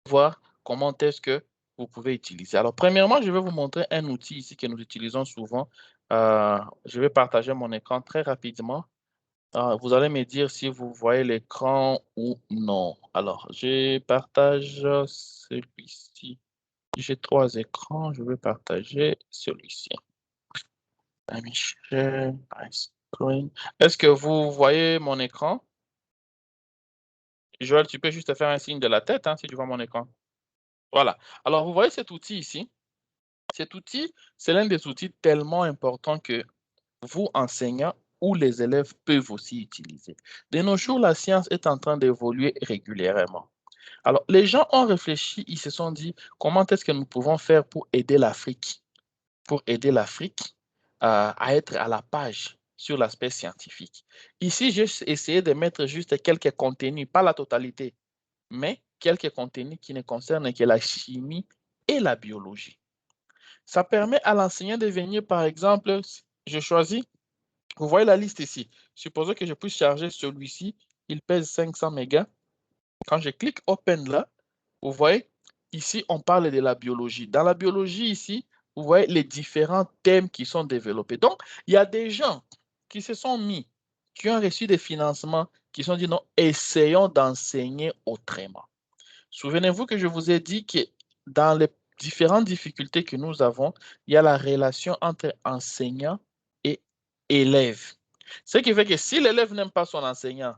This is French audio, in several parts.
voir comment est-ce que vous pouvez utiliser. Alors, premièrement, je vais vous montrer un outil ici que nous utilisons souvent. Je vais partager mon écran très rapidement. Vous allez me dire si vous voyez l'écran ou non. Alors, je partage celui-ci. J'ai 3 écrans, je vais partager celui-ci. Michel, screen. Est-ce que vous voyez mon écran? Joël, tu peux juste faire un signe de la tête si tu vois mon écran. Voilà. Alors, vous voyez cet outil ici? Cet outil, c'est l'un des outils tellement importants que vous, enseignants, ou les élèves peuvent aussi utiliser. De nos jours, la science est en train d'évoluer régulièrement. Alors, les gens ont réfléchi, ils se sont dit, comment est-ce que nous pouvons faire pour aider l'Afrique à être à la page sur l'aspect scientifique. Ici, j'ai essayé de mettre juste quelques contenus, pas la totalité, mais quelques contenus qui ne concernent que la chimie et la biologie. Ça permet à l'enseignant de venir, par exemple, je choisis, vous voyez la liste ici. Supposons que je puisse charger celui-ci, il pèse 500 mégas. Quand je clique Open là, vous voyez, ici, on parle de la biologie. Dans la biologie ici, vous voyez les différents thèmes qui sont développés. Donc, il y a des gens qui se sont mis, qui ont reçu des financements, qui se sont dit non, essayons d'enseigner autrement. Souvenez-vous que je vous ai dit que dans les différentes difficultés que nous avons, il y a la relation entre enseignant et élève. Ce qui fait que si l'élève n'aime pas son enseignant,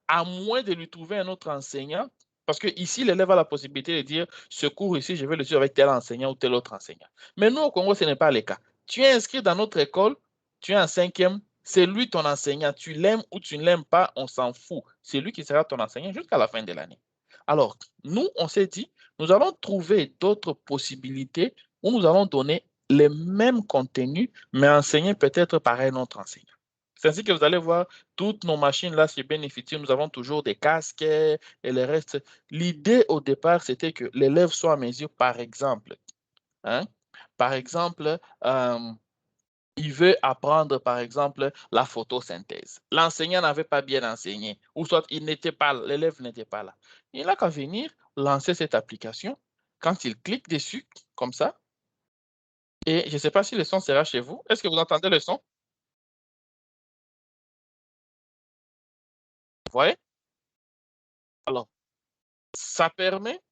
à moins de lui trouver un autre enseignant, parce que ici, l'élève a la possibilité de dire, ce cours ici, je vais le suivre avec tel enseignant ou tel autre enseignant. Mais nous, au Congo, ce n'est pas le cas. Tu es inscrit dans notre école, tu es en 5e, c'est lui ton enseignant. Tu l'aimes ou tu ne l'aimes pas, on s'en fout. C'est lui qui sera ton enseignant jusqu'à la fin de l'année. Alors, nous, on s'est dit, nous allons trouver d'autres possibilités où nous allons donner les mêmes contenus, mais enseigner peut-être par un autre enseignant. C'est ainsi que vous allez voir toutes nos machines là chez Benefiti, nous avons toujours des casques et le reste. L'idée au départ, c'était que l'élève soit à mesure, par exemple, hein, par exemple, il veut apprendre, par exemple, la photosynthèse. L'enseignant n'avait pas bien enseigné, ou soit il n'était pas, l'élève n'était pas là. Il n'a qu'à venir lancer cette application. Quand il clique dessus, comme ça, et je ne sais pas si le son sera chez vous. Est-ce que vous entendez le son? Vous voyez? Alors, ça permet,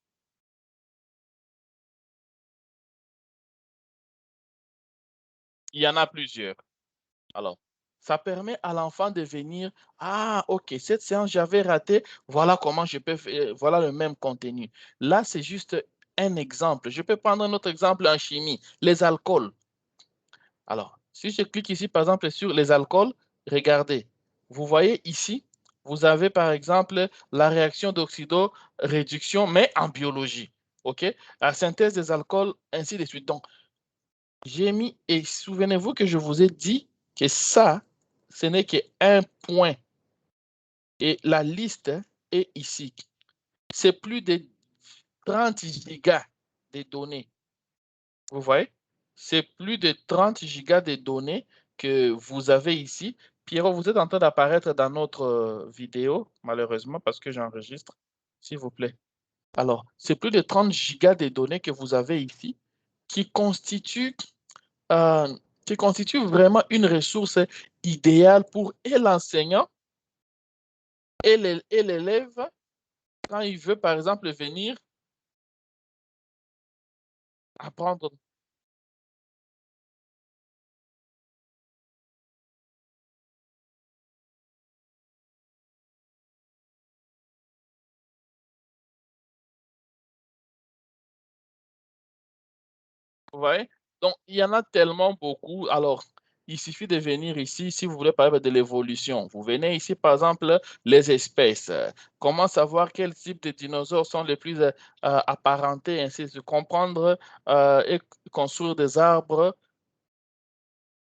il y en a plusieurs. Alors, ça permet à l'enfant de venir, ah, ok, cette séance, j'avais raté, voilà comment je peux faire, voilà le même contenu. Là, c'est juste un exemple. Je peux prendre un autre exemple en chimie, les alcools. Alors, si je clique ici, par exemple, sur les alcools, regardez, vous voyez ici, vous avez par exemple la réaction d'oxydo-réduction, mais en biologie. OK? La synthèse des alcools, ainsi de suite. Donc, j'ai mis, et souvenez-vous que je vous ai dit que ça, ce n'est qu'un point. Et la liste est ici. C'est plus de 30 gigas de données. Vous voyez? C'est plus de 30 gigas de données que vous avez ici. Pierrot, vous êtes en train d'apparaître dans notre vidéo, malheureusement, parce que j'enregistre. S'il vous plaît. Alors, c'est plus de 30 gigas de données que vous avez ici qui constituent euh, qui constitue vraiment une ressource idéale pour et l'enseignant et l'élève quand il veut, par exemple, venir apprendre. Vous voyez? Donc, il y en a tellement beaucoup. Alors, il suffit de venir ici, si vous voulez parler de l'évolution. Vous venez ici, par exemple, les espèces. Comment savoir quel type de dinosaures sont les plus apparentés, ainsi de comprendre et construire des arbres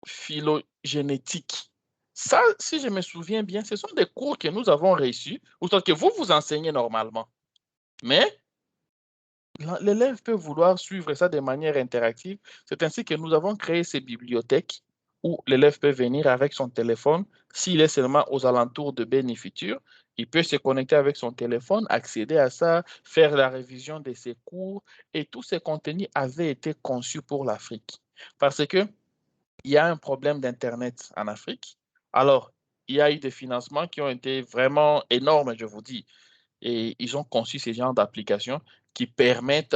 phylogénétique. Ça, si je me souviens bien, ce sont des cours que nous avons reçus, ou que vous vous enseignez normalement. Mais l'élève peut vouloir suivre ça de manière interactive. C'est ainsi que nous avons créé ces bibliothèques où l'élève peut venir avec son téléphone, s'il est seulement aux alentours de Bénéfiture, Il peut se connecter avec son téléphone, accéder à ça, faire la révision de ses cours, et tous ces contenus avaient été conçus pour l'Afrique. Parce que il y a un problème d'Internet en Afrique. Alors, il y a eu des financements qui ont été vraiment énormes, je vous dis. Et ils ont conçu ces genres d'applications qui permettent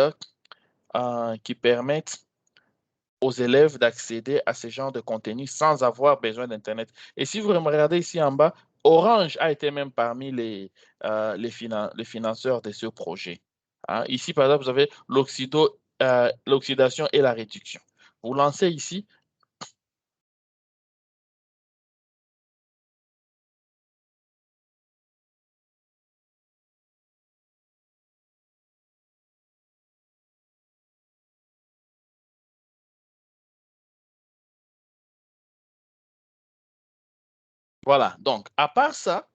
aux élèves d'accéder à ce genre de contenu sans avoir besoin d'Internet. Et si vous regardez ici en bas, Orange a été même parmi les financeurs de ce projet. Hein, ici, par exemple, vous avez l'oxydation et la réduction. Vous lancez ici. Voilà. Donc, à part ça,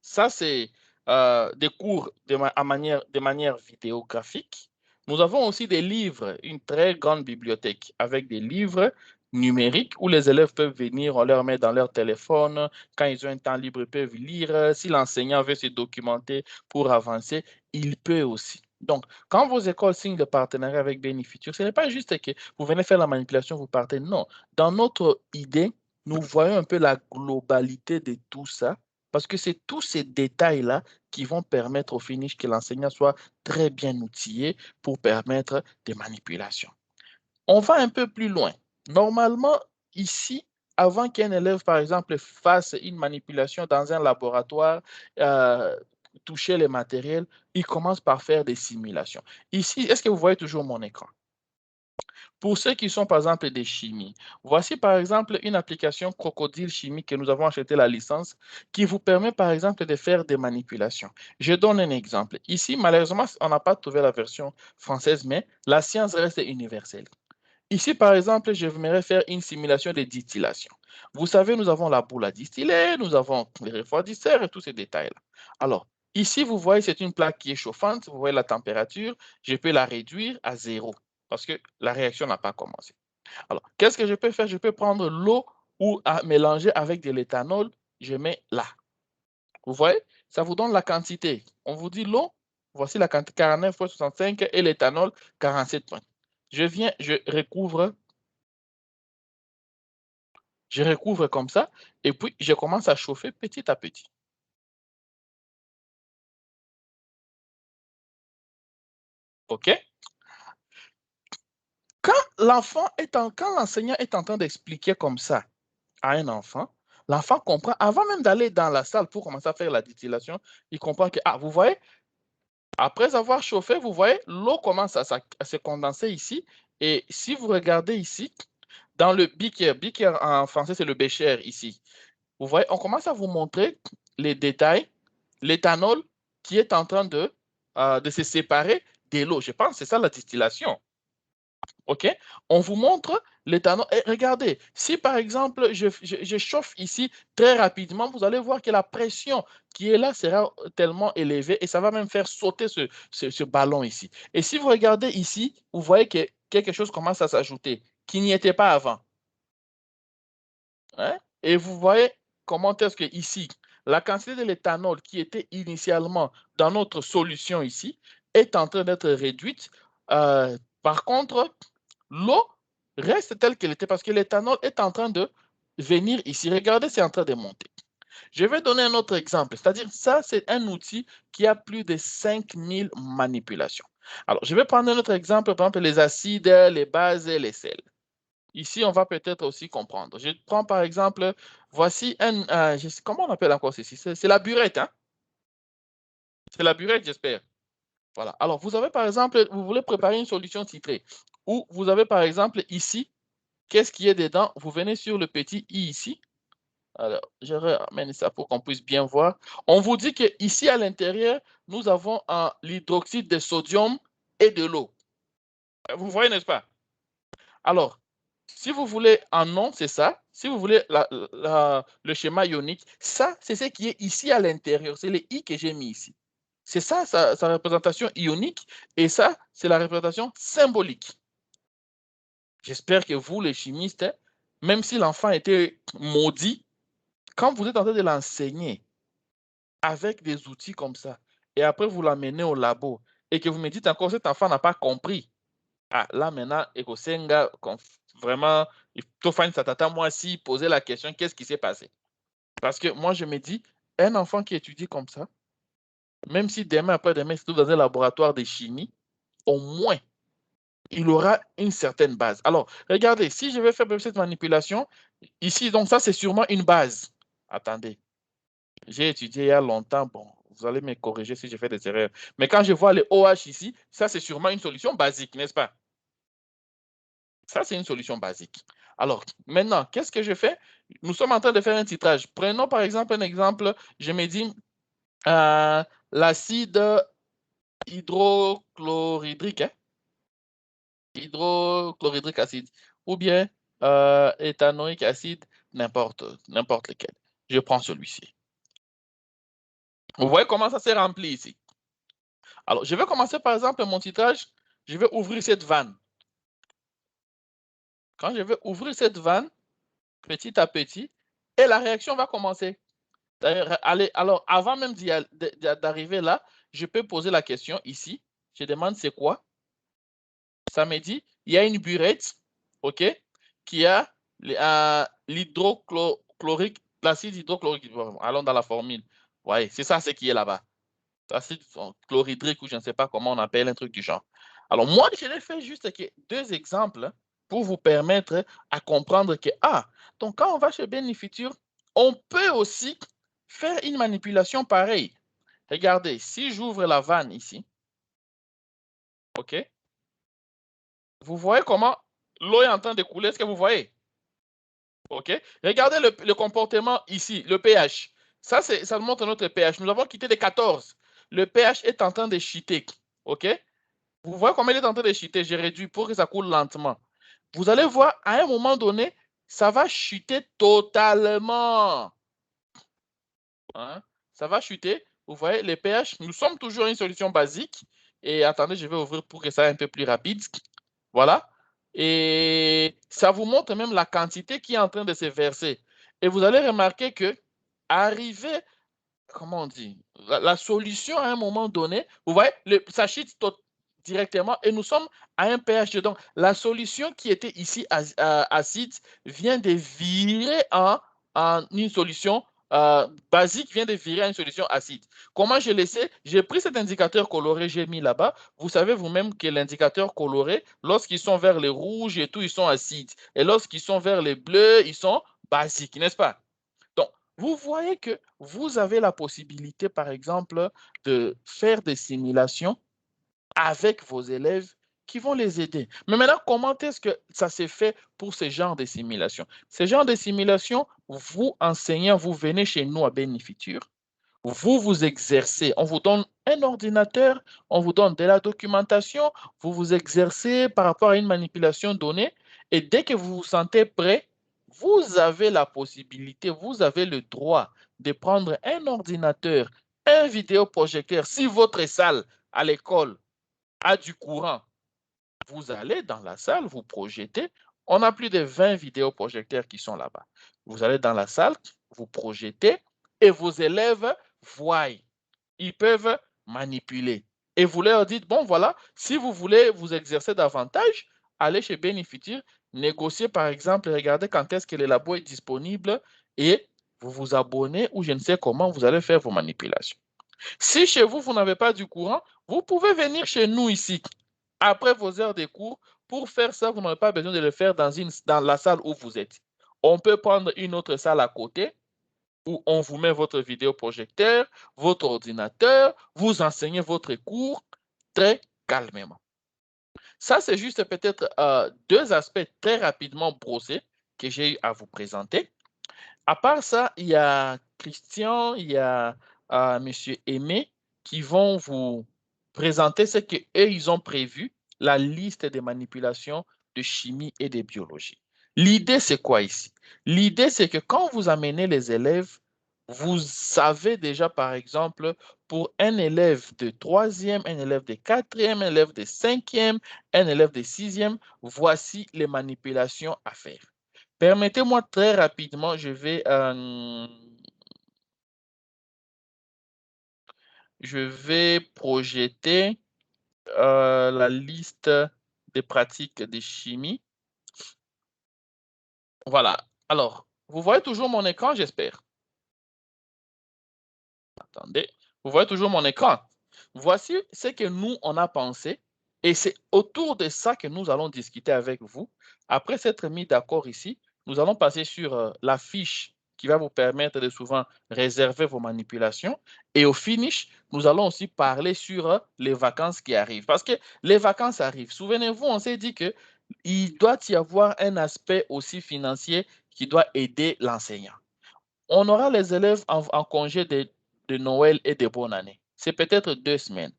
ça, c'est des cours de manière vidéographique. Nous avons aussi des livres, une très grande bibliothèque avec des livres numériques où les élèves peuvent venir, on leur met dans leur téléphone. Quand ils ont un temps libre, ils peuvent lire. Si l'enseignant veut se documenter pour avancer, il peut aussi. Donc, quand vos écoles signent le partenariat avec Bénéfutur, ce n'est pas juste que vous venez faire la manipulation, vous partez. Non. Dans notre idée, nous voyons un peu la globalité de tout ça parce que c'est tous ces détails-là qui vont permettre au finish que l'enseignant soit très bien outillé pour permettre des manipulations. On va un peu plus loin. Normalement, ici, avant qu'un élève, par exemple, fasse une manipulation dans un laboratoire, toucher les matériels, il commence par faire des simulations. Ici, est-ce que vous voyez toujours mon écran? Pour ceux qui sont, par exemple, des chimies, voici, par exemple, une application Crocodile Chimique que nous avons acheté la licence qui vous permet, par exemple, de faire des manipulations. Je donne un exemple. Ici, malheureusement, on n'a pas trouvé la version française, mais la science reste universelle. Ici, par exemple, je voudrais faire une simulation de distillation. Vous savez, nous avons la boule à distiller, nous avons les refroidisseurs et tous ces détails-là. Alors, ici, vous voyez, c'est une plaque qui est chauffante. Vous voyez la température. Je peux la réduire à 0 parce que la réaction n'a pas commencé. Alors, qu'est-ce que je peux faire? Je peux prendre l'eau ou à mélanger avec de l'éthanol. Je mets là. Vous voyez? Ça vous donne la quantité. On vous dit l'eau, voici la quantité 49,65 et l'éthanol 47 points. Je viens, je recouvre comme ça et puis je commence à chauffer petit à petit. OK? Quand l'enseignant est en train d'expliquer comme ça à un enfant, l'enfant comprend, avant même d'aller dans la salle pour commencer à faire la distillation, il comprend que, ah, vous voyez, après avoir chauffé, vous voyez, l'eau commence à se condenser ici. Et si vous regardez ici, dans le beaker en français, c'est le bécher ici. Vous voyez, on commence à vous montrer les détails, l'éthanol qui est en train de se séparer de l'eau. Je pense que c'est ça la distillation. OK? On vous montre l'éthanol. Et regardez, si par exemple, je chauffe ici très rapidement, vous allez voir que la pression qui est là sera tellement élevée et ça va même faire sauter ce ballon ici. Et si vous regardez ici, vous voyez que quelque chose commence à s'ajouter qui n'y était pas avant. Hein? Et vous voyez comment est-ce que ici, la quantité de l'éthanol qui était initialement dans notre solution ici est en train d'être réduite. Par contre, l'eau reste telle qu'elle était parce que l'éthanol est en train de venir ici. Regardez, c'est en train de monter. Je vais donner un autre exemple, c'est-à-dire ça, c'est un outil qui a plus de 5000 manipulations. Alors, je vais prendre un autre exemple, par exemple, les acides, les bases et les sels. Ici, on va peut-être aussi comprendre. Je prends par exemple, voici comment on appelle encore ceci? C'est la burette, hein? C'est la burette, j'espère. Voilà. Alors, vous avez par exemple, vous voulez préparer une solution titrée, ou vous avez par exemple ici, qu'est-ce qui est dedans? Vous venez sur le petit i ici. Alors, je ramène ça pour qu'on puisse bien voir. On vous dit qu'ici à l'intérieur, nous avons l'hydroxyde de sodium et de l'eau. Vous voyez, n'est-ce pas? Alors, si vous voulez un nom, c'est ça. Si vous voulez le schéma ionique, ça, c'est ce qui est ici à l'intérieur. C'est les i que j'ai mis ici. C'est ça sa représentation ionique et ça, c'est la représentation symbolique. J'espère que vous, les chimistes, même si l'enfant était maudit, quand vous êtes en train de l'enseigner, avec des outils comme ça, et après vous l'amenez au labo, et que vous me dites encore, cet enfant n'a pas compris. Ah, là maintenant, Ekosenga, vraiment, il faut faire une satata, moi, si poser la question, qu'est-ce qui s'est passé? Parce que moi, je me dis, un enfant qui étudie comme ça, même si demain, après-demain, il se trouve dans un laboratoire de chimie, au moins, il aura une certaine base. Alors, regardez, si je vais faire cette manipulation, ici, donc ça, c'est sûrement une base. Attendez, j'ai étudié il y a longtemps, bon, vous allez me corriger si je fais des erreurs. Mais quand je vois les OH ici, ça, c'est sûrement une solution basique, n'est-ce pas? Ça, c'est une solution basique. Alors, maintenant, qu'est-ce que je fais? Nous sommes en train de faire un titrage. Prenons par exemple un exemple, je me dis l'acide hydrochlorhydrique, hein? Hydrochlorhydrique acide, ou bien éthanoïque acide, n'importe lequel. Je prends celui-ci. Vous voyez comment ça s'est rempli ici? Alors, je vais commencer par exemple mon titrage. Je vais ouvrir cette vanne. Quand je vais ouvrir cette vanne, petit à petit, et la réaction va commencer. Allez, alors, avant même d'arriver là, je peux poser la question ici. Je demande c'est quoi? Ça me dit, il y a une burette, OK, qui a l'hydrochlorique, l'acide hydrochlorique. Bon, allons dans la formule. Ouais, c'est ça ce qui est là-bas. Acide chlorhydrique ou je ne sais pas comment on appelle un truc du genre. Alors, moi, je l'ai fait juste deux exemples pour vous permettre à comprendre que, donc quand on va chez Benefiture, on peut aussi faire une manipulation pareille. Regardez, si j'ouvre la vanne ici, OK, vous voyez comment l'eau est en train de couler. Est-ce que vous voyez? OK. Regardez le comportement ici, le pH. Ça montre notre pH. Nous avons quitté les 14. Le pH est en train de chuter. OK? Vous voyez comment il est en train de chuter. J'ai réduit pour que ça coule lentement. Vous allez voir, à un moment donné, ça va chuter totalement. Hein? Ça va chuter. Vous voyez, les pH, nous sommes toujours une solution basique. Et attendez, je vais ouvrir pour que ça soit un peu plus rapide. Voilà. Et ça vous montre même la quantité qui est en train de se verser. Et vous allez remarquer que arrivé, comment on dit, la solution à un moment donné, vous voyez, ça chute directement et nous sommes à un pH de donc la solution qui était ici acide vient de virer en une solution basique, vient de virer à une solution acide. Comment je le sais? J'ai pris cet indicateur coloré, j'ai mis là-bas. Vous savez vous-même que l'indicateur coloré, lorsqu'ils sont vers les rouges et tout, ils sont acides. Et lorsqu'ils sont vers les bleus, ils sont basiques, n'est-ce pas? Donc, vous voyez que vous avez la possibilité, par exemple, de faire des simulations avec vos élèves qui vont les aider. Mais maintenant, comment est-ce que ça s'est fait pour ce genre de simulation? Ce genre de simulation, vous, enseignants, vous venez chez nous à Benefiture, vous vous exercez, on vous donne un ordinateur, on vous donne de la documentation, vous vous exercez par rapport à une manipulation donnée, et dès que vous vous sentez prêt, vous avez la possibilité, vous avez le droit de prendre un ordinateur, un vidéoprojecteur. Si votre salle à l'école a du courant, vous allez dans la salle, vous projetez. On a plus de 20 vidéoprojecteurs qui sont là-bas. Vous allez dans la salle, vous projetez et vos élèves voient. Ils peuvent manipuler. Et vous leur dites, bon voilà, si vous voulez vous exercer davantage, allez chez Benefiture, négociez par exemple, regardez quand est-ce que le labo est disponible et vous vous abonnez ou je ne sais comment vous allez faire vos manipulations. Si chez vous, vous n'avez pas du courant, vous pouvez venir chez nous ici après vos heures de cours. Pour faire ça, vous n'aurez pas besoin de le faire dans la salle où vous êtes. On peut prendre une autre salle à côté où on vous met votre vidéoprojecteur, votre ordinateur, vous enseignez votre cours très calmement. Ça, c'est juste peut-être deux aspects très rapidement brossés que j'ai eu à vous présenter. À part ça, il y a Christian, il y a Monsieur Aimé qui vont vous présenter ce qu'eux, ils ont prévu, la liste des manipulations de chimie et de biologie. L'idée, c'est quoi ici? L'idée, c'est que quand vous amenez les élèves, vous savez déjà, par exemple, pour un élève de troisième, un élève de quatrième, un élève de cinquième, un élève de sixième, voici les manipulations à faire. Permettez-moi très rapidement, je vais je vais projeter la liste des pratiques de chimie. Voilà. Alors, vous voyez toujours mon écran, j'espère. Attendez. Vous voyez toujours mon écran. Voici ce que nous, on a pensé. Et c'est autour de ça que nous allons discuter avec vous. Après s'être mis d'accord ici, nous allons passer sur la fiche qui va vous permettre de souvent réserver vos manipulations. Et au finish, nous allons aussi parler sur les vacances qui arrivent. Parce que les vacances arrivent. Souvenez-vous, on s'est dit qu'il doit y avoir un aspect aussi financier qui doit aider l'enseignant. On aura les élèves en congé de Noël et de bonne année. C'est peut-être 2 semaines.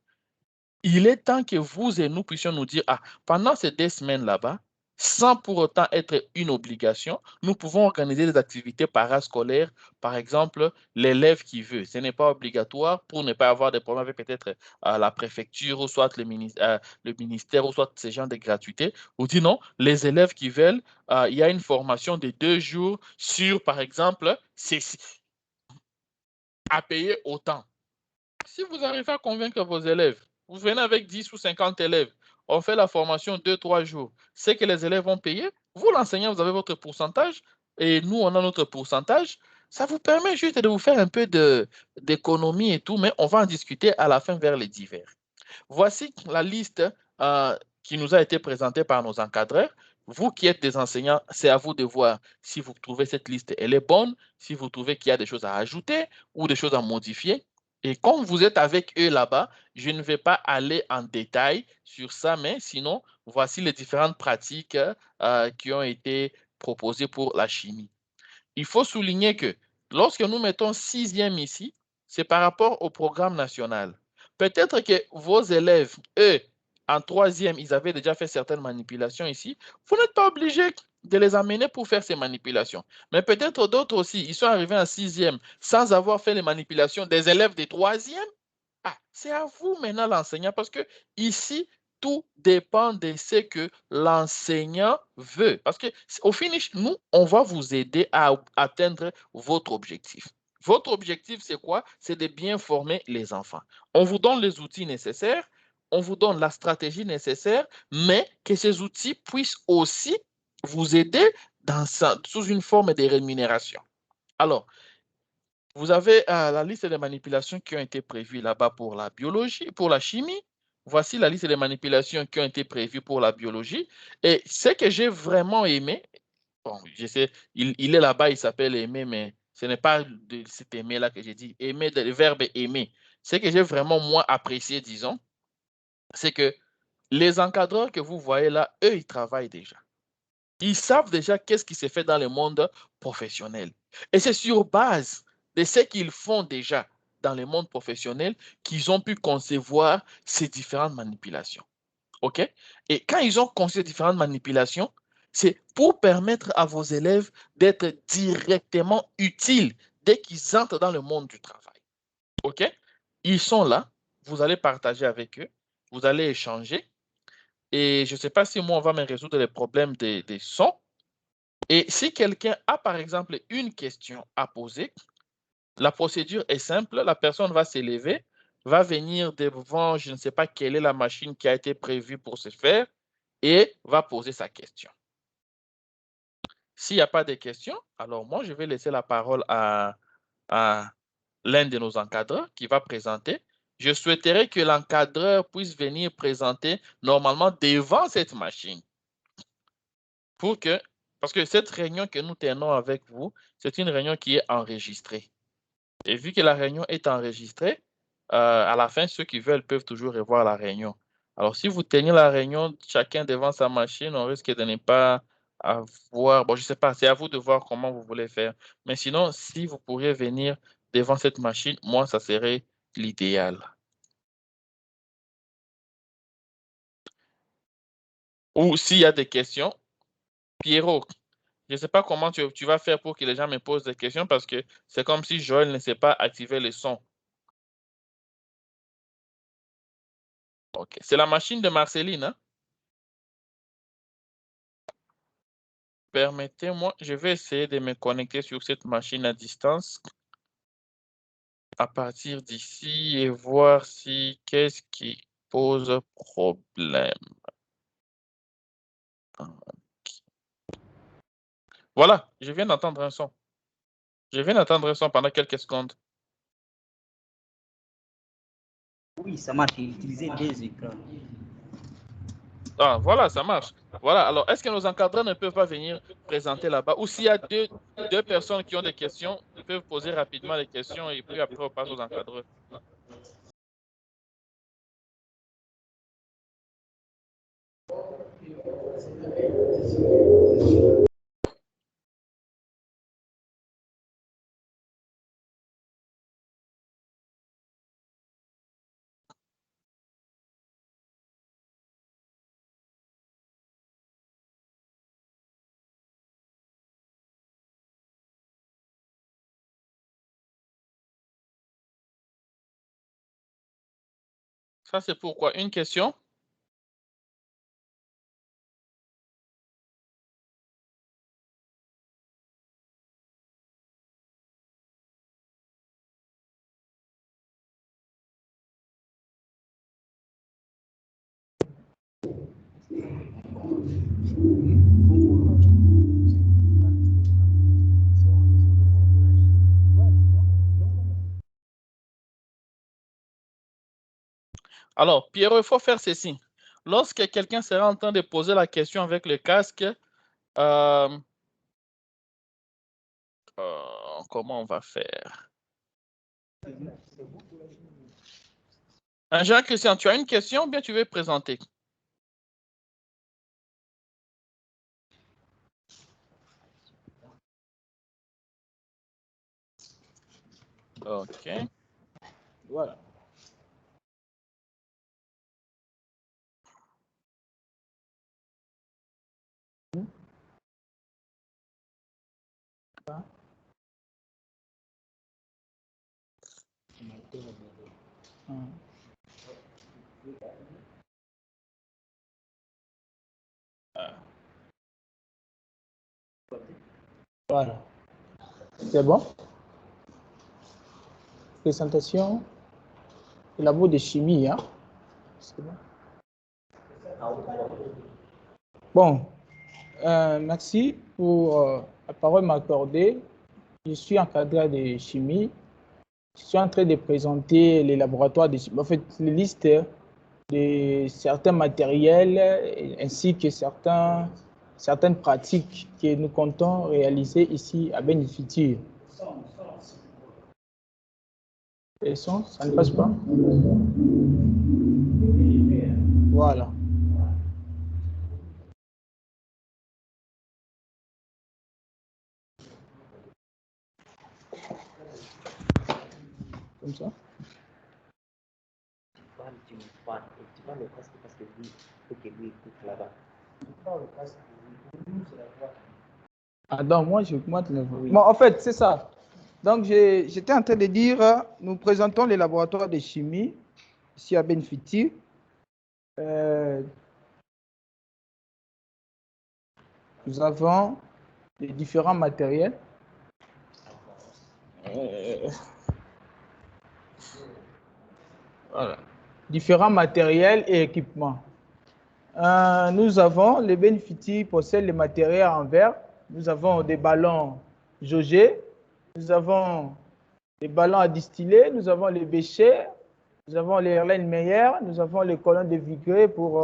Il est temps que vous et nous puissions nous dire, ah, pendant ces 2 semaines là-bas, sans pour autant être une obligation, nous pouvons organiser des activités parascolaires, par exemple, l'élève qui veut. Ce n'est pas obligatoire pour ne pas avoir de problèmes avec peut-être la préfecture ou soit le ministère ou soit ces gens de gratuité. Ou dit non, les élèves qui veulent, il y a une formation de 2 jours sur, par exemple, à payer autant. Si vous arrivez à convaincre vos élèves, vous venez avec 10 ou 50 élèves, on fait la formation 2, 3 jours, c'est que les élèves vont payer, vous l'enseignant, vous avez votre pourcentage et nous, on a notre pourcentage. Ça vous permet juste de vous faire un peu d'économie et tout, mais on va en discuter à la fin vers les divers. Voici la liste qui nous a été présentée par nos encadreurs. Vous qui êtes des enseignants, c'est à vous de voir si vous trouvez cette liste, elle est bonne, si vous trouvez qu'il y a des choses à ajouter ou des choses à modifier. Et comme vous êtes avec eux là-bas, je ne vais pas aller en détail sur ça, mais sinon, voici les différentes pratiques qui ont été proposées pour la chimie. Il faut souligner que lorsque nous mettons sixième ici, c'est par rapport au programme national. Peut-être que vos élèves, eux, en troisième, ils avaient déjà fait certaines manipulations ici. Vous n'êtes pas obligé de les amener pour faire ces manipulations. Mais peut-être d'autres aussi, ils sont arrivés en sixième sans avoir fait les manipulations des élèves de troisième. Ah, c'est à vous maintenant l'enseignant parce que ici, tout dépend de ce que l'enseignant veut. Parce que au finish, nous, on va vous aider à atteindre votre objectif. Votre objectif, c'est quoi? C'est de bien former les enfants. On vous donne les outils nécessaires, on vous donne la stratégie nécessaire, mais que ces outils puissent aussi vous aider sous une forme de rémunération. Alors, vous avez la liste des manipulations qui ont été prévues là-bas pour la biologie, pour la chimie. Voici la liste des manipulations qui ont été prévues pour la biologie. Et ce que j'ai vraiment aimé, bon, je sais, il est là-bas, il s'appelle aimer, mais ce n'est pas de cet aimer-là que j'ai dit. Aimer, le verbe aimer. Ce que j'ai vraiment, moi, apprécié, disons, c'est que les encadreurs que vous voyez là, eux, ils travaillent déjà. Ils savent déjà qu'est-ce qui se fait dans le monde professionnel. Et c'est sur base de ce qu'ils font déjà dans le monde professionnel qu'ils ont pu concevoir ces différentes manipulations. OK? Et quand ils ont conçu ces différentes manipulations, c'est pour permettre à vos élèves d'être directement utiles dès qu'ils entrent dans le monde du travail. OK? Ils sont là, vous allez partager avec eux, vous allez échanger. Et je ne sais pas si moi, on va me résoudre les problèmes des sons. Et si quelqu'un a, par exemple, une question à poser, la procédure est simple. La personne va s'élever, va venir devant, je ne sais pas quelle est la machine qui a été prévue pour ce faire, et va poser sa question. S'il n'y a pas de questions, alors moi, je vais laisser la parole à l'un de nos encadreurs qui va présenter. Je souhaiterais que l'encadreur puisse venir présenter normalement devant cette machine pour que, parce que cette réunion que nous tenons avec vous, c'est une réunion qui est enregistrée. Et vu que la réunion est enregistrée, à la fin, ceux qui veulent peuvent toujours revoir la réunion. Alors, si vous tenez la réunion chacun devant sa machine, on risque de ne pas avoir, bon, je ne sais pas, c'est à vous de voir comment vous voulez faire. Mais sinon, si vous pourriez venir devant cette machine, moi, ça serait l'idéal. Ou s'il y a des questions, Pierrot, je ne sais pas comment tu vas faire pour que les gens me posent des questions parce que c'est comme si Joël ne sait pas activer le son. OK. C'est la machine de Marceline, hein? Permettez-moi, je vais essayer de me connecter sur cette machine à distance. à partir d'ici et voir si qu'est-ce qui pose problème. Voilà, je viens d'entendre un son. Je viens d'entendre un son pendant quelques secondes. Oui, ça marche. Utiliser deux écrans. Ah, voilà, ça marche. Voilà, alors est-ce que nos encadreurs ne peuvent pas venir présenter là-bas? Ou s'il y a deux personnes qui ont des questions, ils peuvent poser rapidement les questions et puis après on passe aux encadreurs. Ça, c'est pourquoi? Une question? Alors, Pierrot, il faut faire ceci. Lorsque quelqu'un sera en train de poser la question avec le casque, comment on va faire? Jean-Christian, tu as une question ou bien tu veux présenter? OK. Voilà. Voilà. C'est bon? Présentation du labo de chimie. Hein? C'est bon. Bon, merci pour la parole m'accorder. Je suis encadré de chimie. Je suis en train de présenter les laboratoires de chimie. En fait, les listes de certains matériels ainsi que certaines pratiques que nous comptons réaliser ici à Bénéfiture. Le son, ça ne passe pas? Voilà. Comme ça. Tu parles le casque parce que lui, il faut que lui écoute là-bas. Ah, donc moi, j'augmente le volume. Bon, en fait, c'est ça. Donc, j'étais en train de dire, nous présentons les laboratoires de chimie ici à Benfiti. Nous avons les différents matériels. Voilà. Différents matériels et équipements. Nous avons, les Benfiti possèdent les matériels en verre. Nous avons des ballons jaugés. Nous avons des ballons à distiller. Nous avons les béchers. Nous avons les Erlenmeyer. Nous avons les colonnes de Vigré pour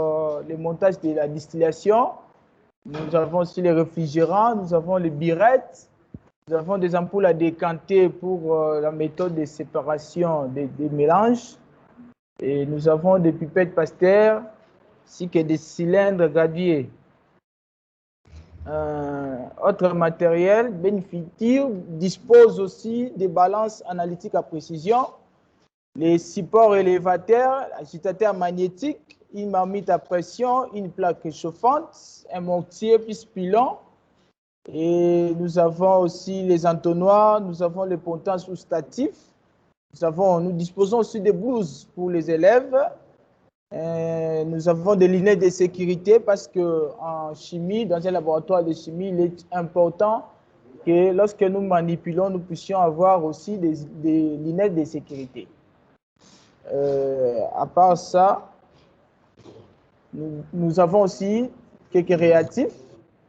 le montage de la distillation. Nous avons aussi les réfrigérants. Nous avons les birettes. Nous avons des ampoules à décanter pour la méthode de séparation des mélanges. Et nous avons des pipettes Pasteur, ainsi que des cylindres gradués. Autre matériel, Benfitir dispose aussi des balances analytiques à précision, les supports élévateurs, agitateur magnétique, une marmite à pression, une plaque chauffante, un mortier plus pilon. Et nous avons aussi les entonnoirs, nous avons les pontins sous-statifs. Nous disposons aussi des blouses pour les élèves. Nous avons des lunettes de sécurité parce qu'en chimie, dans un laboratoire de chimie, il est important que lorsque nous manipulons, nous puissions avoir aussi des lunettes de sécurité. À part ça, nous avons aussi quelques réactifs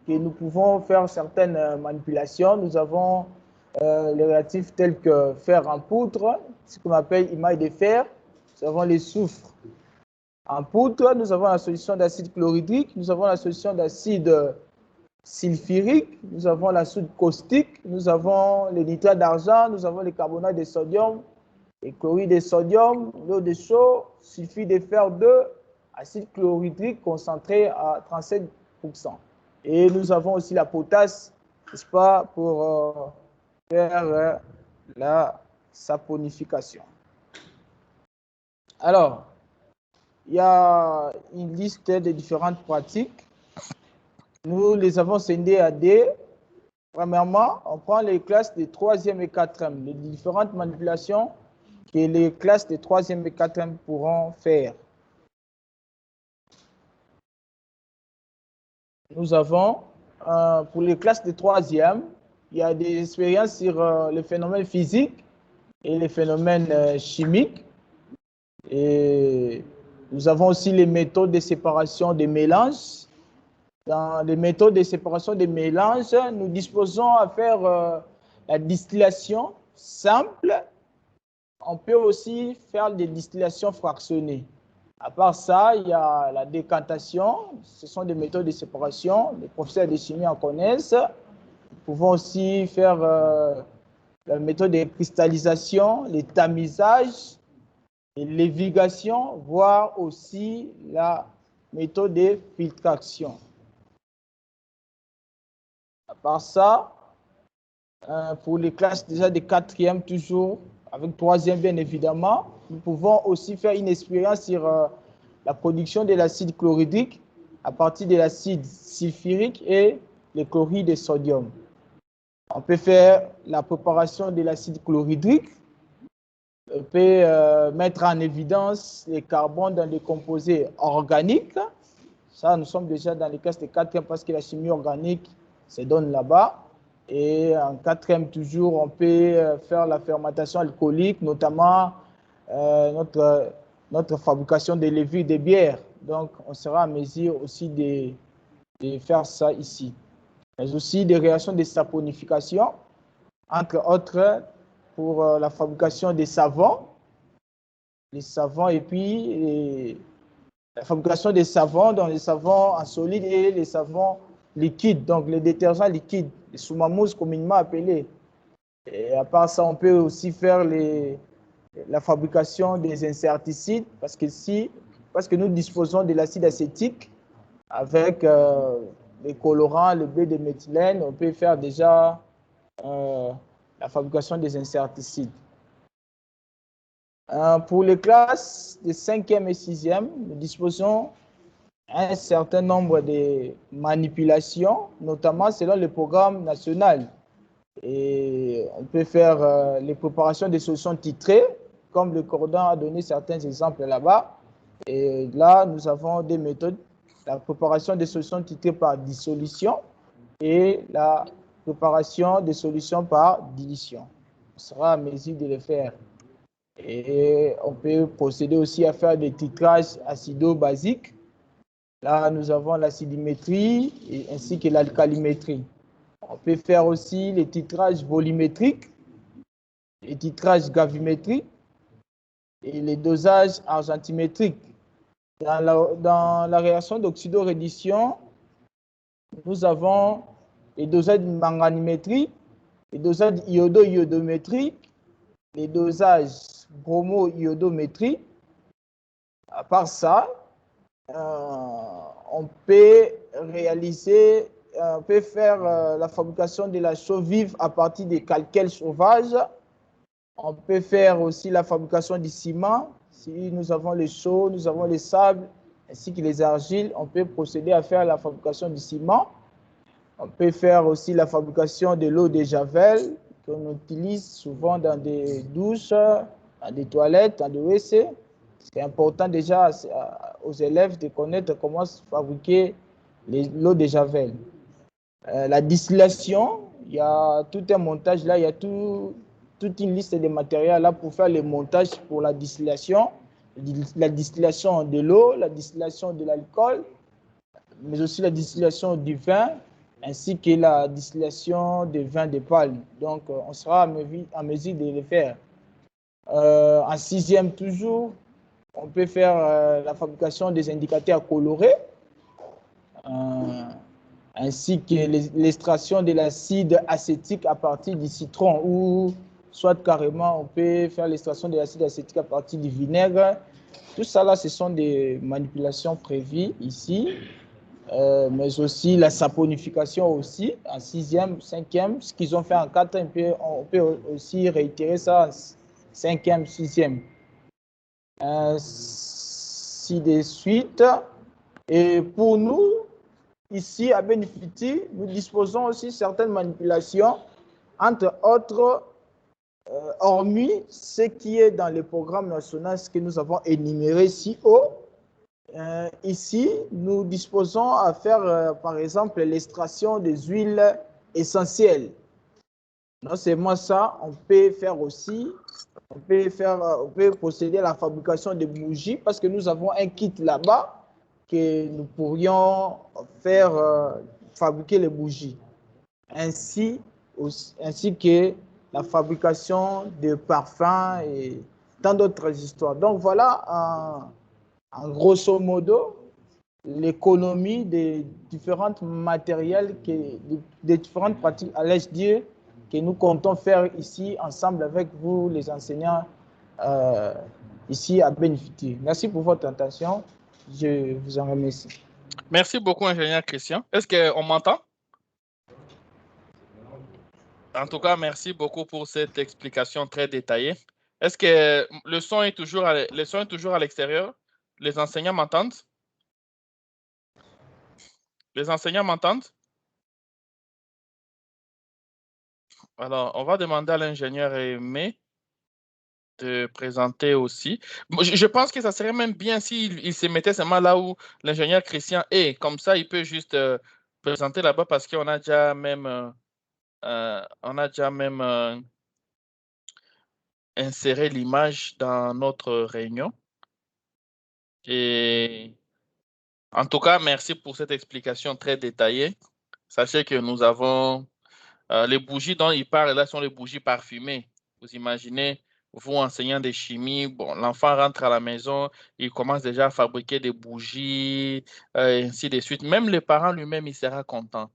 que nous pouvons faire certaines manipulations. Nous avons les réactifs tels que fer en poudre, ce qu'on appelle image de fer. Nous avons les soufres en poudre, nous avons la solution d'acide chlorhydrique, nous avons la solution d'acide sulfurique, nous avons la soude caustique, nous avons les nitrates d'argent, nous avons les carbonates de sodium, les chlorures de sodium, l'eau de chaux, sulfure de fer 2, acide chlorhydrique concentré à 37%. Et nous avons aussi la potasse, n'est-ce pas, pour faire la saponification. Alors, il y a une liste de différentes pratiques. Nous les avons scindées à D. Premièrement, on prend les classes de 3e et 4e, les différentes manipulations que les classes de 3e et 4e pourront faire. Nous avons, pour les classes de 3e, il y a des expériences sur les phénomènes physiques et les phénomènes chimiques. Et nous avons aussi les méthodes de séparation des mélanges. Dans les méthodes de séparation des mélanges, nous disposons à faire la distillation simple. On peut aussi faire des distillations fractionnées. À part ça, il y a la décantation. Ce sont des méthodes de séparation. Les professeurs de chimie en connaissent. Nous pouvons aussi faire la méthode de cristallisation, les tamisages, les lévigations, voire aussi la méthode de filtration. À part ça, pour les classes déjà de 4e, toujours avec 3e bien évidemment, nous pouvons aussi faire une expérience sur la production de l'acide chlorhydrique à partir de l'acide sulfurique et le chlorure de sodium. On peut faire la préparation de l'acide chlorhydrique. On peut mettre en évidence les carbones dans des composés organiques. Ça, nous sommes déjà dans les classes de 4e parce que la chimie organique se donne là-bas. Et en 4e, toujours, on peut faire la fermentation alcoolique, notamment notre fabrication de levure de bière. Donc, on sera à mesure aussi de faire ça ici. Mais aussi des réactions de saponification, entre autres pour la fabrication des savons. Les savons et puis la fabrication des savons, dans les savons en solide et les savons liquides, donc les détergents liquides, les soumamous communément appelés. Et à part ça, on peut aussi faire la fabrication des insecticides parce que nous disposons de l'acide acétique avec les colorants, le B-déméthylène, on peut faire déjà la fabrication des insecticides. Pour les classes de 5e et 6e, nous disposons un certain nombre de manipulations, notamment selon le programme national. Et on peut faire les préparations des solutions titrées, comme le cordon a donné certains exemples là-bas. Et là, nous avons des méthodes, la préparation des solutions titrées par dissolution et la préparation des solutions par dilution. On sera à mesure de le faire. Et on peut procéder aussi à faire des titrages acido-basiques. Là, nous avons l'acidimétrie ainsi que l'alcalimétrie. On peut faire aussi les titrages volumétriques, les titrages gravimétriques et les dosages argentimétriques. Dans la réaction d'oxydoréduction, nous avons les dosages de manganimétrie, les dosages iodo-iodométriques, les dosages bromo-iodométrie. À part ça, on peut faire la fabrication de la chaux vive à partir des calcaires sauvages. On peut faire aussi la fabrication du ciment. Si nous avons les chaux, nous avons les sables, ainsi que les argiles, on peut procéder à faire la fabrication du ciment. On peut faire aussi la fabrication de l'eau de javel, qu'on utilise souvent dans des douches, dans des toilettes, dans des WC. C'est important déjà aux élèves de connaître comment fabriquer l'eau de javel. La distillation, Il y a tout un montage là, il y a toute une liste de matériel là pour faire le montage pour la distillation de l'eau, la distillation de l'alcool, mais aussi la distillation du vin, ainsi que la distillation de vin de palme. Donc, on sera en mesure de le faire. En sixième toujours, on peut faire la fabrication des indicateurs colorés, ainsi que l'extraction de l'acide acétique à partir du citron, ou soit carrément on peut faire l'extraction de l'acide acétique à partir du vinaigre. Tout ça là, ce sont des manipulations prévues ici, mais aussi la saponification aussi, en sixième, cinquième, ce qu'ils ont fait en quatrième, on peut aussi réitérer ça en cinquième, sixième. Ainsi de suite. Et pour nous, ici à Benifiti, nous disposons aussi de certaines manipulations, entre autres, hormis ce qui est dans le programme national, ce que nous avons énuméré si haut. Ici, nous disposons à faire, par exemple, l'extraction des huiles essentielles. Non seulement ça, on peut faire aussi, on peut procéder à la fabrication de bougies parce que nous avons un kit là-bas que nous pourrions faire fabriquer les bougies, ainsi que la fabrication de parfums et tant d'autres histoires. Donc voilà, en grosso modo, l'économie des différents matériels, des différentes pratiques, allais-je dire, que nous comptons faire ici ensemble avec vous, les enseignants, ici à Benifiti. Merci pour votre attention. Je vous en remercie. Merci beaucoup, ingénieur Christian. Est-ce qu'on m'entend? En tout cas, merci beaucoup pour cette explication très détaillée. Est-ce que le son est toujours à l'extérieur? Les enseignants m'entendent? Les enseignants m'entendent? Alors, on va demander à l'ingénieur Aimé de présenter aussi. Je pense que ça serait même bien s'il se mettait seulement là où l'ingénieur Christian est. Comme ça, il peut juste présenter là-bas parce qu'on a déjà même, inséré l'image dans notre réunion. Et en tout cas, merci pour cette explication très détaillée. Sachez que nous avons les bougies dont il parle là sont les bougies parfumées. Vous imaginez, vous enseignant des chimies, bon, l'enfant rentre à la maison, il commence déjà à fabriquer des bougies, ainsi de suite. Même les parents lui-même, il sera content.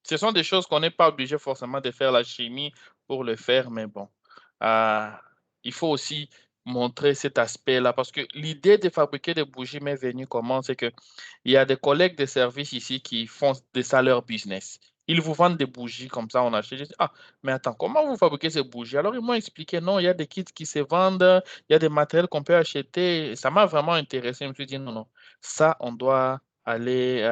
Ce sont des choses qu'on n'est pas obligé forcément de faire la chimie pour le faire, mais bon, il faut aussi montrer cet aspect-là parce que l'idée de fabriquer des bougies m'est venue comment? C'est qu'il y a des collègues de service ici qui font de ça leur business. Ils vous vendent des bougies comme ça, on achète. Je dis, ah, mais attends, comment vous fabriquez ces bougies? Alors, ils m'ont expliqué, non, il y a des kits qui se vendent, il y a des matériels qu'on peut acheter. Ça m'a vraiment intéressé. Je me suis dit, non, non, ça, on doit aller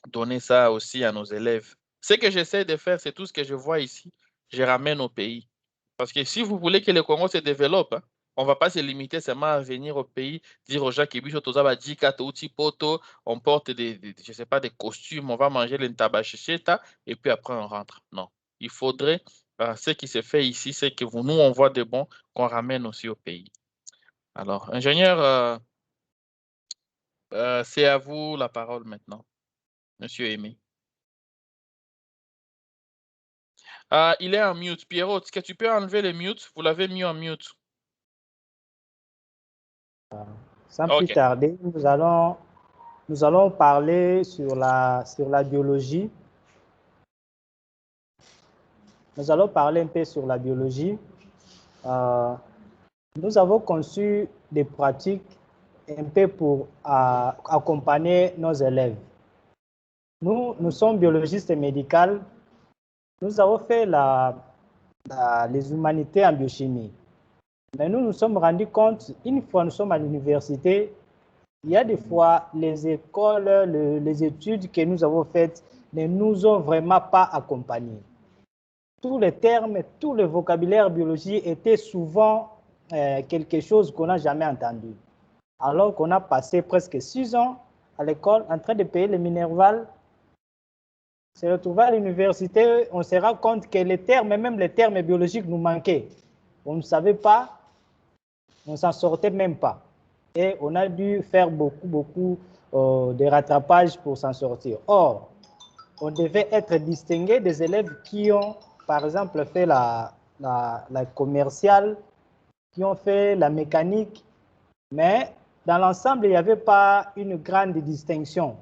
donner ça aussi à nos élèves. Ce que j'essaie de faire, c'est tout ce que je vois ici, je ramène au pays. Parce que si vous voulez que le Congo se développe, hein, on ne va pas se limiter seulement à venir au pays, dire aux gens qui on porte je sais pas, des costumes, on va manger l'entabachicheta et puis après on rentre. Non. Il faudrait, ce qui se fait ici, c'est que nous, on voit de bon qu'on ramène aussi au pays. Alors, ingénieur, c'est à vous la parole maintenant, Monsieur Aimé. Il est en mute. Pierrot, est-ce que tu peux enlever le mute? Vous l'avez mis en mute. Sans plus tarder, nous allons parler sur la biologie. Nous allons parler un peu sur la biologie. Nous avons conçu des pratiques un peu pour accompagner nos élèves. Nous sommes biologistes médicaux. Nous avons fait les humanités en biochimie. Mais nous nous sommes rendus compte, une fois nous sommes à l'université, il y a des fois les écoles, les études que nous avons faites ne nous ont vraiment pas accompagnés. Tous les termes, tout le vocabulaire biologique était souvent quelque chose qu'on n'a jamais entendu. Alors qu'on a passé presque 6 ans à l'école en train de payer le Minerval. se retrouver à l'université, on se rend compte que les termes, même les termes biologiques nous manquaient. On ne savait pas, on ne s'en sortait même pas. Et on a dû faire beaucoup de rattrapage pour s'en sortir. Or, on devait être distingué des élèves qui ont, par exemple, fait la commerciale, qui ont fait la mécanique, mais dans l'ensemble, il n'y avait pas une grande distinction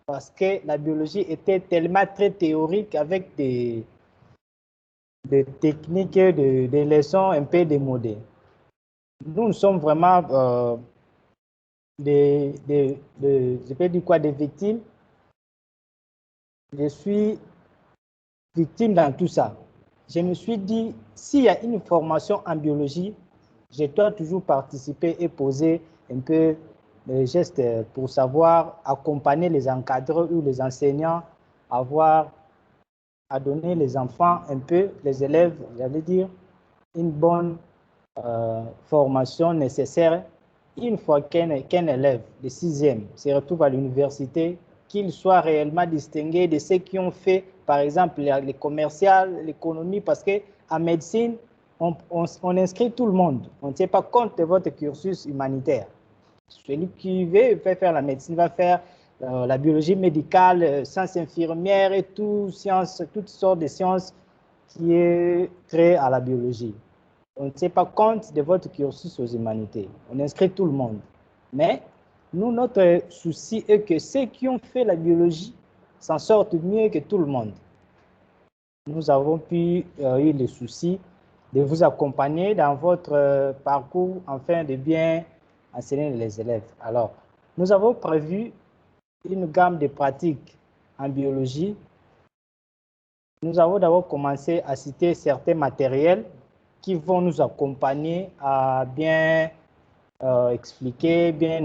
parce que la biologie était tellement très théorique avec des techniques, des leçons un peu démodées. Nous sommes vraiment je peux dire quoi, des victimes. Je suis victime dans tout ça. Je me suis dit, s'il y a une formation en biologie, je dois toujours participer et poser un peu les gestes pour savoir accompagner les encadreurs ou les enseignants, à donner les enfants un peu, les élèves, j'allais dire, une bonne formation nécessaire. Une fois qu'un élève de 6e se retrouve à l'université, qu'il soit réellement distingué de ceux qui ont fait, par exemple, les commerciales, l'économie, parce qu'en médecine, on inscrit tout le monde. On ne tient pas compte de votre cursus humanitaire. Celui qui veut faire la médecine va faire la biologie médicale, sciences infirmières et toutes sortes de sciences qui est trait à la biologie. On ne tient pas compte de votre cursus aux humanités. On inscrit tout le monde. Mais nous, notre souci est que ceux qui ont fait la biologie s'en sortent mieux que tout le monde. Nous avons eu le souci de vous accompagner dans votre parcours afin de bien enseigner les élèves. Alors, nous avons prévu une gamme de pratiques en biologie. Nous avons d'abord commencé à citer certains matériels qui vont nous accompagner à bien expliquer, bien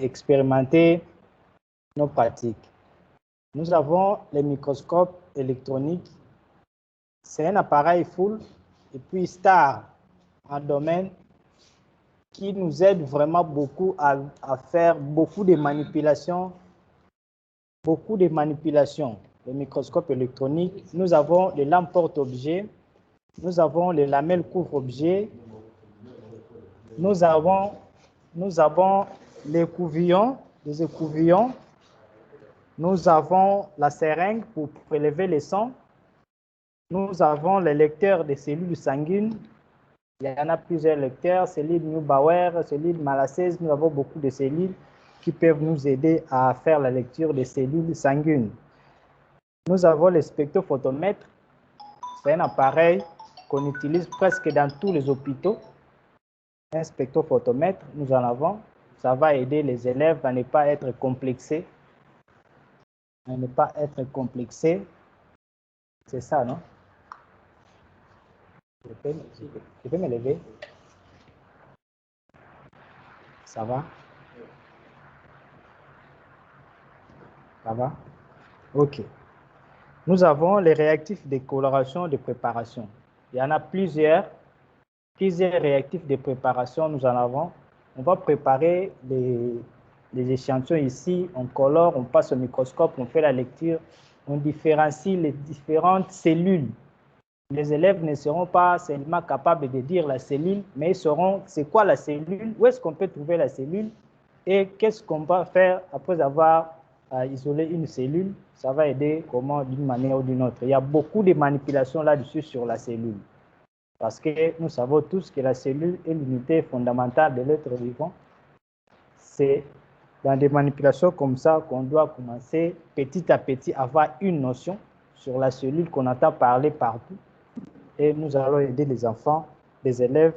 expérimenter nos pratiques. Nous avons les microscopes électroniques. C'est un appareil full et puis STAR en domaine qui nous aide vraiment beaucoup à faire beaucoup de manipulations. Le microscope électronique. Nous avons les lampes porte-objets. Nous avons les lamelles couvre-objets. Nous avons les écouvillons. Nous avons la seringue pour prélever les sangs. Nous avons les lecteurs des cellules sanguines. Il y en a plusieurs lecteurs, cellules Neubauer, cellules Malassez. Nous avons beaucoup de cellules qui peuvent nous aider à faire la lecture des cellules sanguines. Nous avons le spectrophotomètre. C'est un appareil qu'on utilise presque dans tous les hôpitaux. Un spectrophotomètre, nous en avons. Ça va aider les élèves à ne pas être complexés. C'est ça, non? Je peux me lever? Ça va? Ça va? OK. Nous avons les réactifs de coloration de préparation. Il y en a plusieurs réactifs de préparation, nous en avons. On va préparer les échantillons ici, on colore, on passe au microscope, on fait la lecture, on différencie les différentes cellules. Les élèves ne seront pas seulement capables de dire la cellule, mais ils sauront c'est quoi la cellule, où est-ce qu'on peut trouver la cellule et qu'est-ce qu'on va faire après avoir isolé une cellule. Ça va aider comment d'une manière ou d'une autre. Il y a beaucoup de manipulations là-dessus sur la cellule. Parce que nous savons tous que la cellule est l'unité fondamentale de l'être vivant. C'est dans des manipulations comme ça qu'on doit commencer petit à petit à avoir une notion sur la cellule qu'on entend parler partout. Et nous allons aider les enfants, les élèves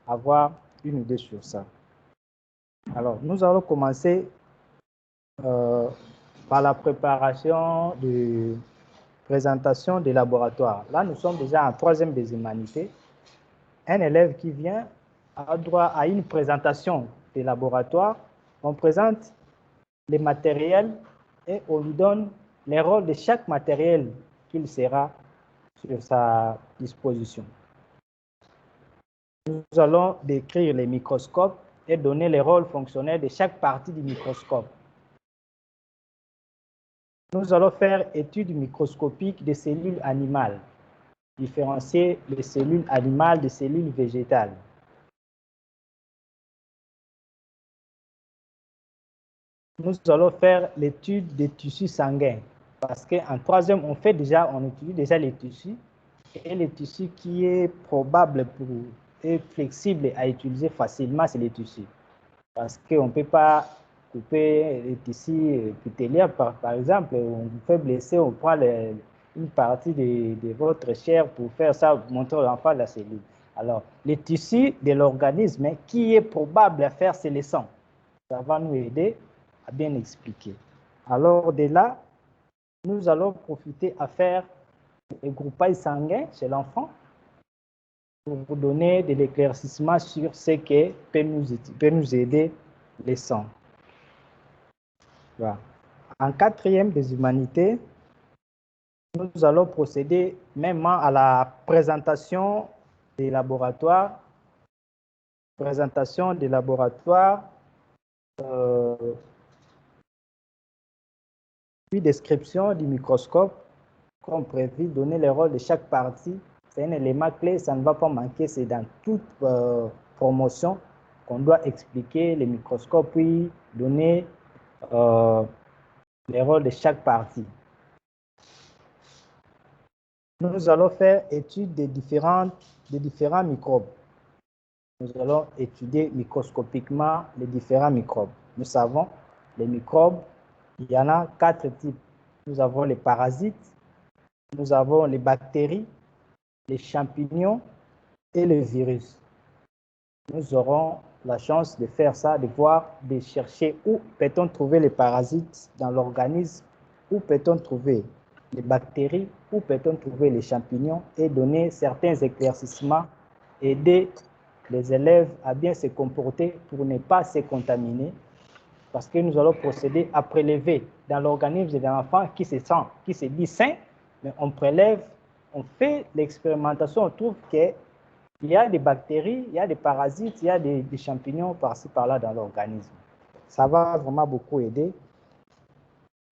à avoir une idée sur ça. Alors, nous allons commencer par la préparation de présentation des laboratoires. Là, nous sommes déjà en 3e des humanités. Un élève qui vient a droit à une présentation des laboratoires. On présente les matériels et on lui donne les rôles de chaque matériel qu'il sera sur sa disposition. Nous allons décrire les microscopes et donner les rôles fonctionnels de chaque partie du microscope. nous allons faire étude microscopique des cellules animales, différencier les cellules animales des cellules végétales. Nous allons faire l'étude des tissus sanguins, parce qu'en troisième, on étudie déjà les tissus, et les tissus qui est probable et flexible à utiliser facilement, c'est les tissus. Parce qu'on ne peut pas couper les tissus épithéliaux, par exemple, on vous fait blesser, on prend une partie de votre chair pour faire ça, montrer à l'enfant la cellule. Alors, les tissus de l'organisme qui est probable à faire, c'est le sang. Ça va nous aider à bien expliquer. Alors, de là, nous allons profiter à faire le groupage sanguin chez l'enfant pour vous donner de l'éclaircissement sur ce qui peut nous aider les sangs. Voilà. En quatrième des humanités, nous allons procéder même à la présentation des laboratoires. Présentation des laboratoires, puis description du microscope, comme prévu, donner le rôle de chaque partie. C'est un élément clé, ça ne va pas manquer, c'est dans toute promotion qu'on doit expliquer les microscopes, puis donner les rôles de chaque partie. Nous allons faire étude des différents microbes. Nous allons étudier microscopiquement les différents microbes. Nous savons, les microbes, il y en a 4 types. Nous avons les parasites, nous avons les bactéries, les champignons et les virus. Nous aurons la chance de faire ça, de chercher où peut-on trouver les parasites dans l'organisme, où peut-on trouver les bactéries, où peut-on trouver les champignons et donner certains éclaircissements, aider les élèves à bien se comporter pour ne pas se contaminer, parce que nous allons procéder à prélever dans l'organisme d'un enfant qui se dit sain, mais on prélève, on fait l'expérimentation, on trouve qu'il y a des bactéries, il y a des parasites, il y a des champignons par-ci, par-là dans l'organisme. Ça va vraiment beaucoup aider.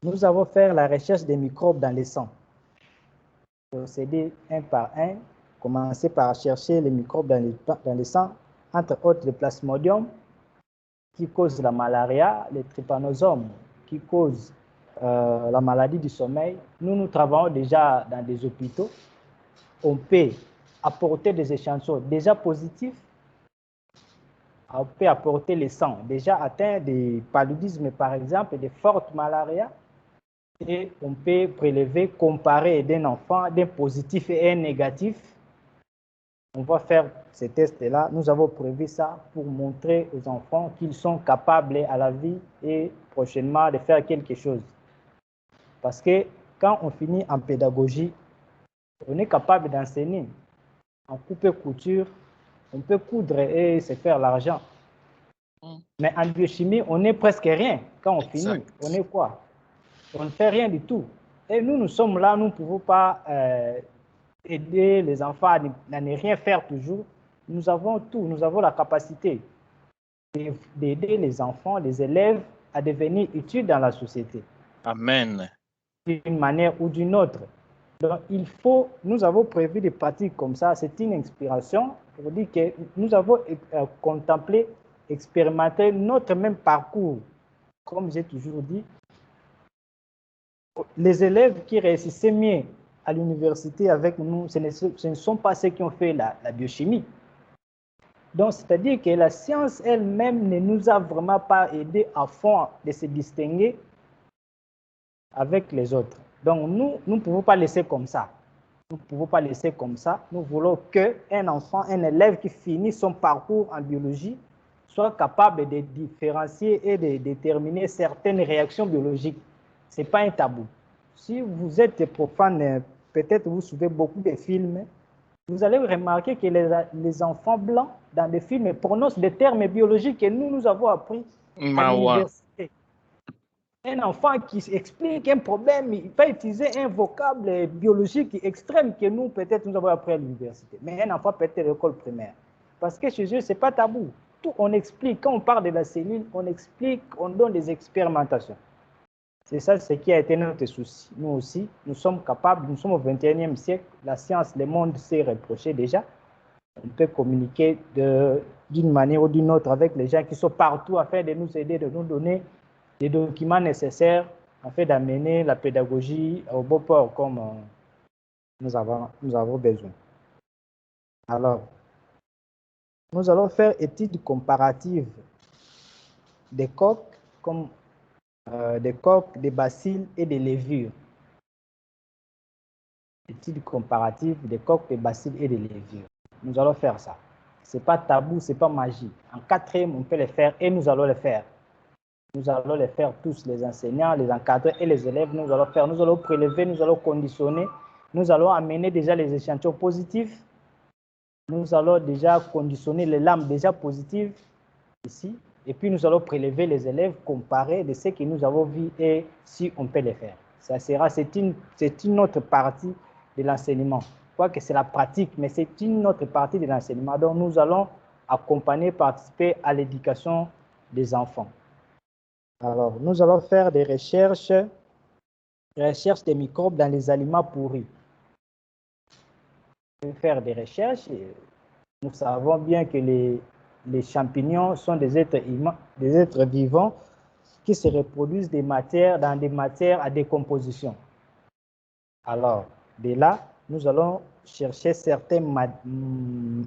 Nous allons faire la recherche des microbes dans les sangs. Procéder un par un, commencer par chercher les microbes dans les sangs, entre autres le plasmodium qui cause la malaria, les trypanosomes qui causent la maladie du sommeil. Nous travaillons déjà dans des hôpitaux. On peut apporter des échantillons déjà positifs. On peut apporter les sangs déjà atteints de paludisme, par exemple, de fortes malaria. Et on peut prélever, comparer d'un enfant, d'un positif et un négatif. On va faire ces tests-là. Nous avons prévu ça pour montrer aux enfants qu'ils sont capables à la vie et prochainement de faire quelque chose. Parce que quand on finit en pédagogie, on est capable d'enseigner. En coupe-couture, on peut coudre et se faire l'argent. Mais en biochimie, on n'est presque rien. Quand on finit, on est quoi? On ne fait rien du tout. Et nous sommes là, nous ne pouvons pas aider les enfants à ne rien faire toujours. Nous avons tout, nous avons la capacité d'aider les enfants, les élèves à devenir utiles dans la société. Amen. D'une manière ou d'une autre. Donc, nous avons prévu des pratiques comme ça. C'est une inspiration pour dire que nous avons contemplé, expérimenté notre même parcours. Comme j'ai toujours dit, les élèves qui réussissaient mieux à l'université avec nous, ce ne sont pas ceux qui ont fait la biochimie. Donc, c'est-à-dire que la science elle-même ne nous a vraiment pas aidé à fond de se distinguer avec les autres. Donc, nous ne pouvons pas laisser comme ça. Nous ne pouvons pas laisser comme ça. Nous voulons qu'un enfant, un élève qui finit son parcours en biologie soit capable de différencier et de déterminer certaines réactions biologiques. Ce n'est pas un tabou. Si vous êtes profane, peut-être vous suivez beaucoup de films, vous allez remarquer que les enfants blancs dans des films prononcent des termes biologiques que nous avons appris à l'université. Un enfant qui explique un problème, il va utiliser un vocable biologique extrême que nous, peut-être, nous avons appris à l'université. Mais un enfant peut-être à l'école primaire. Parce que chez eux, ce n'est pas tabou. Tout, on explique. Quand on parle de la cellule, on explique, on donne des expérimentations. C'est ça ce qui a été notre souci. Nous aussi, nous sommes capables, nous sommes au 21e siècle, la science, le monde s'est reproché déjà. On peut communiquer d'une manière ou d'une autre avec les gens qui sont partout afin de nous aider, de nous donner des documents nécessaires afin d'amener la pédagogie au beau port comme nous avons besoin. Alors, nous allons faire études comparatives des coques, comme des coques, des bacilles et des levures. Études comparatives des coques, des bacilles et des levures. Nous allons faire ça. Ce n'est pas tabou, ce n'est pas magie. En 4e, on peut le faire et nous allons le faire. Nous allons le faire tous, les enseignants, les encadreurs et les élèves. Nous allons faire, nous allons prélever, nous allons conditionner. Nous allons amener déjà les échantillons positifs. Nous allons déjà conditionner les lames déjà positives ici. Et puis, nous allons prélever les élèves, comparer de ce que nous avons vu et si on peut le faire. C'est une autre partie de l'enseignement. Quoique c'est la pratique, mais c'est une autre partie de l'enseignement. Donc, nous allons accompagner, participer à l'éducation des enfants. Alors, nous allons faire des recherches des microbes dans les aliments pourris. Faire des recherches. Nous savons bien que les champignons sont des êtres vivants qui se reproduisent dans des matières à décomposition. Alors, de là, nous allons chercher certains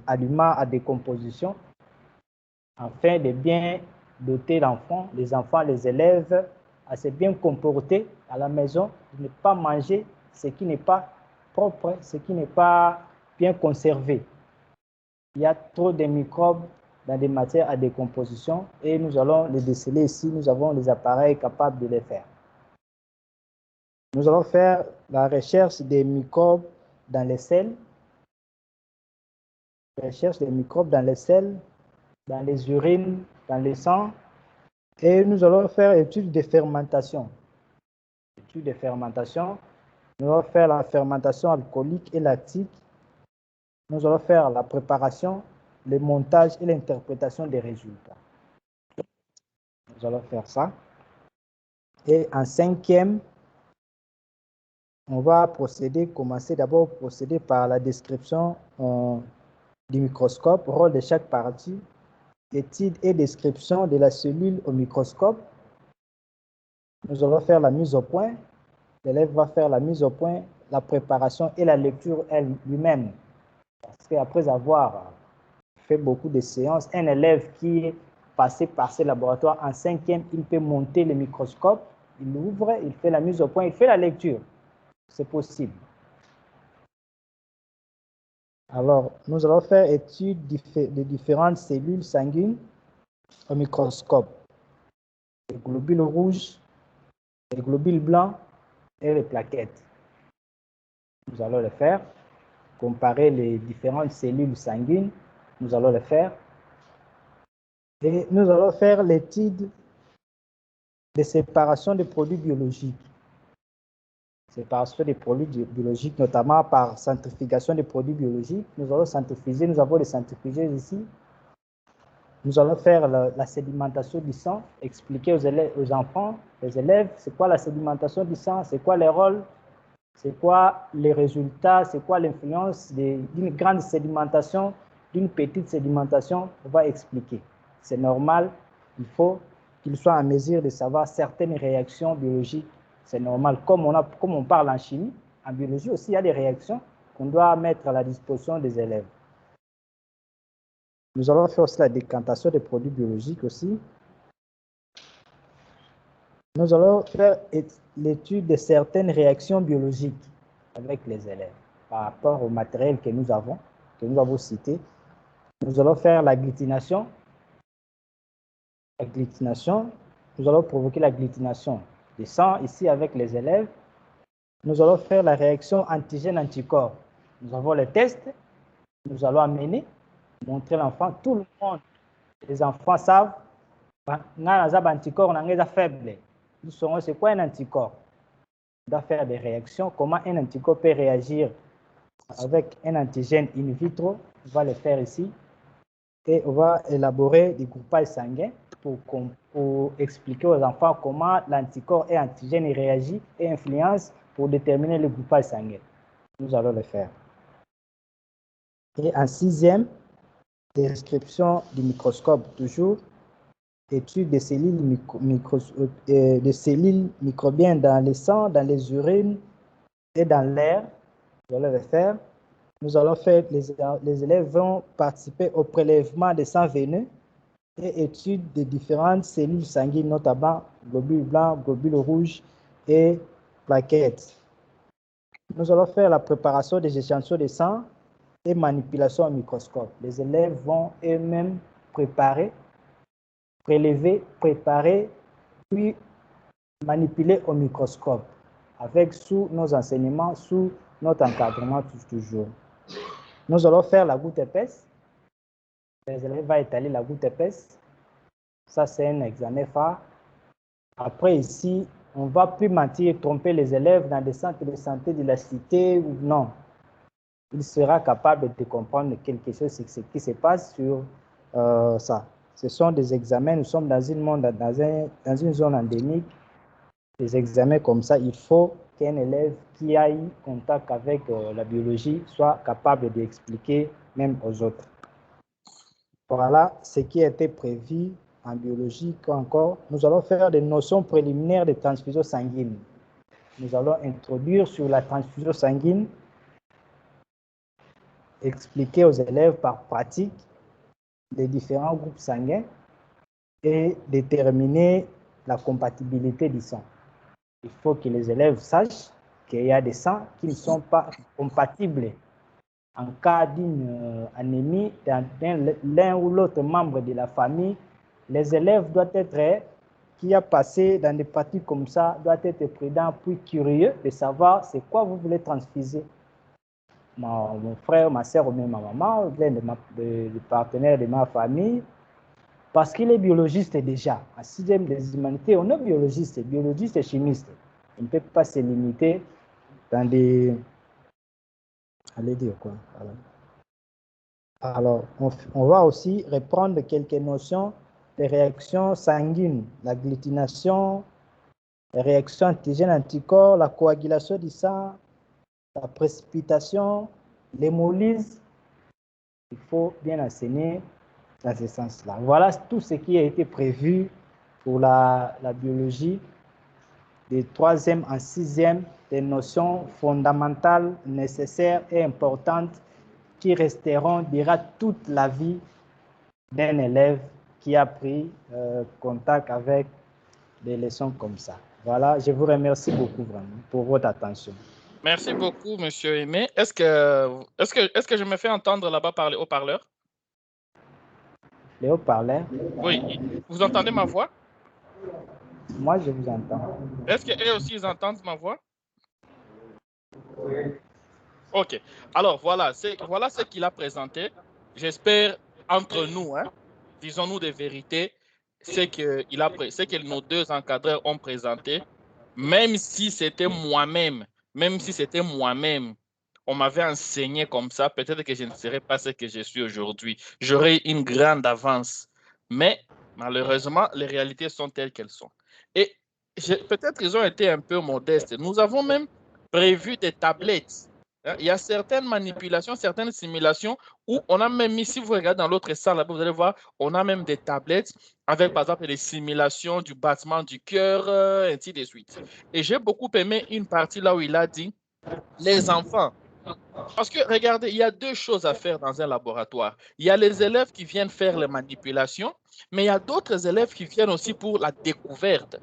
aliments à décomposition afin de bien doter les enfants, les élèves, à se bien comporter à la maison, de ne pas manger ce qui n'est pas propre, ce qui n'est pas bien conservé. Il y a trop de microbes dans des matières à décomposition et nous allons les déceler ici. Nous avons les appareils capables de les faire. Nous allons faire la recherche des microbes dans les selles. Recherche des microbes dans les selles, dans les urines, dans les sangs. Et nous allons faire étude de fermentation. Étude de fermentation. Nous allons faire la fermentation alcoolique et lactique. Nous allons faire la préparation, le montage et l'interprétation des résultats. Nous allons faire ça. Et en 5e, on va commencer d'abord procéder par la description du microscope, rôle de chaque partie, étude et description de la cellule au microscope. Nous allons faire la mise au point. L'élève va faire la mise au point, la préparation et la lecture lui-même. Parce qu'après avoir fait beaucoup de séances, un élève qui est passé par ce laboratoire en 5e, il peut monter le microscope, il l'ouvre, il fait la mise au point, il fait la lecture. C'est possible. Alors, nous allons faire étude de différentes cellules sanguines au microscope. Les globules rouges, les globules blancs et les plaquettes. Nous allons le faire. Comparer les différentes cellules sanguines, nous allons le faire. Et nous allons faire l'étude de séparation des produits biologiques. Séparation des produits biologiques, notamment par centrifugation des produits biologiques. Nous allons centrifuger, nous avons des centrifugeuses ici. Nous allons faire la sédimentation du sang, expliquer aux enfants, aux élèves, c'est quoi la sédimentation du sang, c'est quoi les rôles, c'est quoi les résultats, c'est quoi l'influence d'une grande sédimentation, d'une petite sédimentation, on va expliquer. C'est normal, il faut qu'ils soient en mesure de savoir certaines réactions biologiques. C'est normal, comme on parle en chimie, en biologie aussi, il y a des réactions qu'on doit mettre à la disposition des élèves. Nous allons faire aussi la décantation des produits biologiques aussi. Nous allons faire l'étude de certaines réactions biologiques avec les élèves par rapport au matériel que nous avons cité. Nous allons faire l'agglutination. Nous allons provoquer l'agglutination du sang ici avec les élèves. Nous allons faire la réaction antigène-anticorps. Nous avons le test. Nous allons amener, montrer l'enfant. Tout le monde, les enfants savent, anticorps, on est faible. Nous saurons c'est quoi un anticorps. On doit faire des réactions. Comment un anticorps peut réagir avec un antigène in vitro. On va le faire ici. Et on va élaborer des groupages sanguins pour expliquer aux enfants comment l'anticorps et antigène réagissent et influencent pour déterminer le groupage sanguin. Nous allons le faire. Et en sixième, description du microscope, toujours, étude des cellules, des cellules microbiennes dans le sang, dans les urines et dans l'air. Nous allons le faire. Nous allons faire, les élèves vont participer au prélèvement des sang veineux et étude des différentes cellules sanguines, notamment globules blancs, globules rouges et plaquettes. Nous allons faire la préparation des échantillons de sang et manipulation au microscope. Les élèves vont eux-mêmes préparer, prélever, préparer, puis manipuler au microscope, avec sous nos enseignements, sous notre encadrement toujours. Nous allons faire la goutte épaisse. Les élèves vont étaler la goutte épaisse. Ça, c'est un examen phare. Après, ici, on ne va plus mentir et tromper les élèves dans des centres de santé de la cité ou non. Il sera capable de comprendre quelque chose, ce qui se passe sur ça. Ce sont des examens, nous sommes dans dans une zone endémique. Des examens comme ça, il faut qu'un élève qui a eu contact avec la biologie soit capable d'expliquer même aux autres. Voilà ce qui a été prévu en biologie. Encore, nous allons faire des notions préliminaires de transfusion sanguine. Nous allons introduire sur la transfusion sanguine, expliquer aux élèves par pratique les différents groupes sanguins et déterminer la compatibilité du sang. Il faut que les élèves sachent qu'il y a des sangs qui ne sont pas compatibles. En cas d'une anémie dans l'un ou l'autre membre de la famille, les élèves doivent être, qui a passé dans des pratiques comme ça, doivent être prudents puis curieux de savoir c'est quoi vous voulez transfuser. Mon frère, ma soeur ou même ma maman, l'un des partenaires de ma famille, parce qu'il est biologiste déjà. En sixième des humanités, on est biologiste et chimiste. On ne peut pas se limiter dans des... Allez dire quoi? Alors, on va aussi reprendre quelques notions des réactions sanguines, l'agglutination, les réactions antigènes-anticorps, la coagulation du sang, la précipitation, l'hémolyse. Il faut bien enseigner dans ce sens-là. Voilà tout ce qui a été prévu pour la biologie de troisième en sixième, des notions fondamentales, nécessaires et importantes qui resteront durant toute la vie d'un élève qui a pris contact avec des leçons comme ça. Voilà, je vous remercie beaucoup vraiment pour votre attention. Merci beaucoup, Monsieur Aimé. Est-ce que je me fais entendre là-bas par les haut-parleurs? Les haut-parleurs? Oui. Vous entendez ma voix? Moi, je vous entends. Est-ce qu'eux aussi, ils entendent ma voix? OK. Alors, voilà ce qu'il a présenté. J'espère, entre nous, hein, disons-nous des vérités, c'est que nos deux encadreurs ont présenté, même si c'était moi-même, on m'avait enseigné comme ça, peut-être que je ne serais pas ce que je suis aujourd'hui. J'aurais une grande avance. Mais malheureusement, les réalités sont telles qu'elles sont. Et peut-être qu'ils ont été un peu modestes. Nous avons même prévu des tablettes. Il y a certaines manipulations, certaines simulations où on a même mis, si vous regardez dans l'autre salle, là-bas, vous allez voir, on a même des tablettes avec, par exemple, des simulations du battement du cœur, ainsi de suite. Et j'ai beaucoup aimé une partie là où il a dit, les enfants. Parce que, regardez, il y a deux choses à faire dans un laboratoire. Il y a les élèves qui viennent faire les manipulations, mais il y a d'autres élèves qui viennent aussi pour la découverte.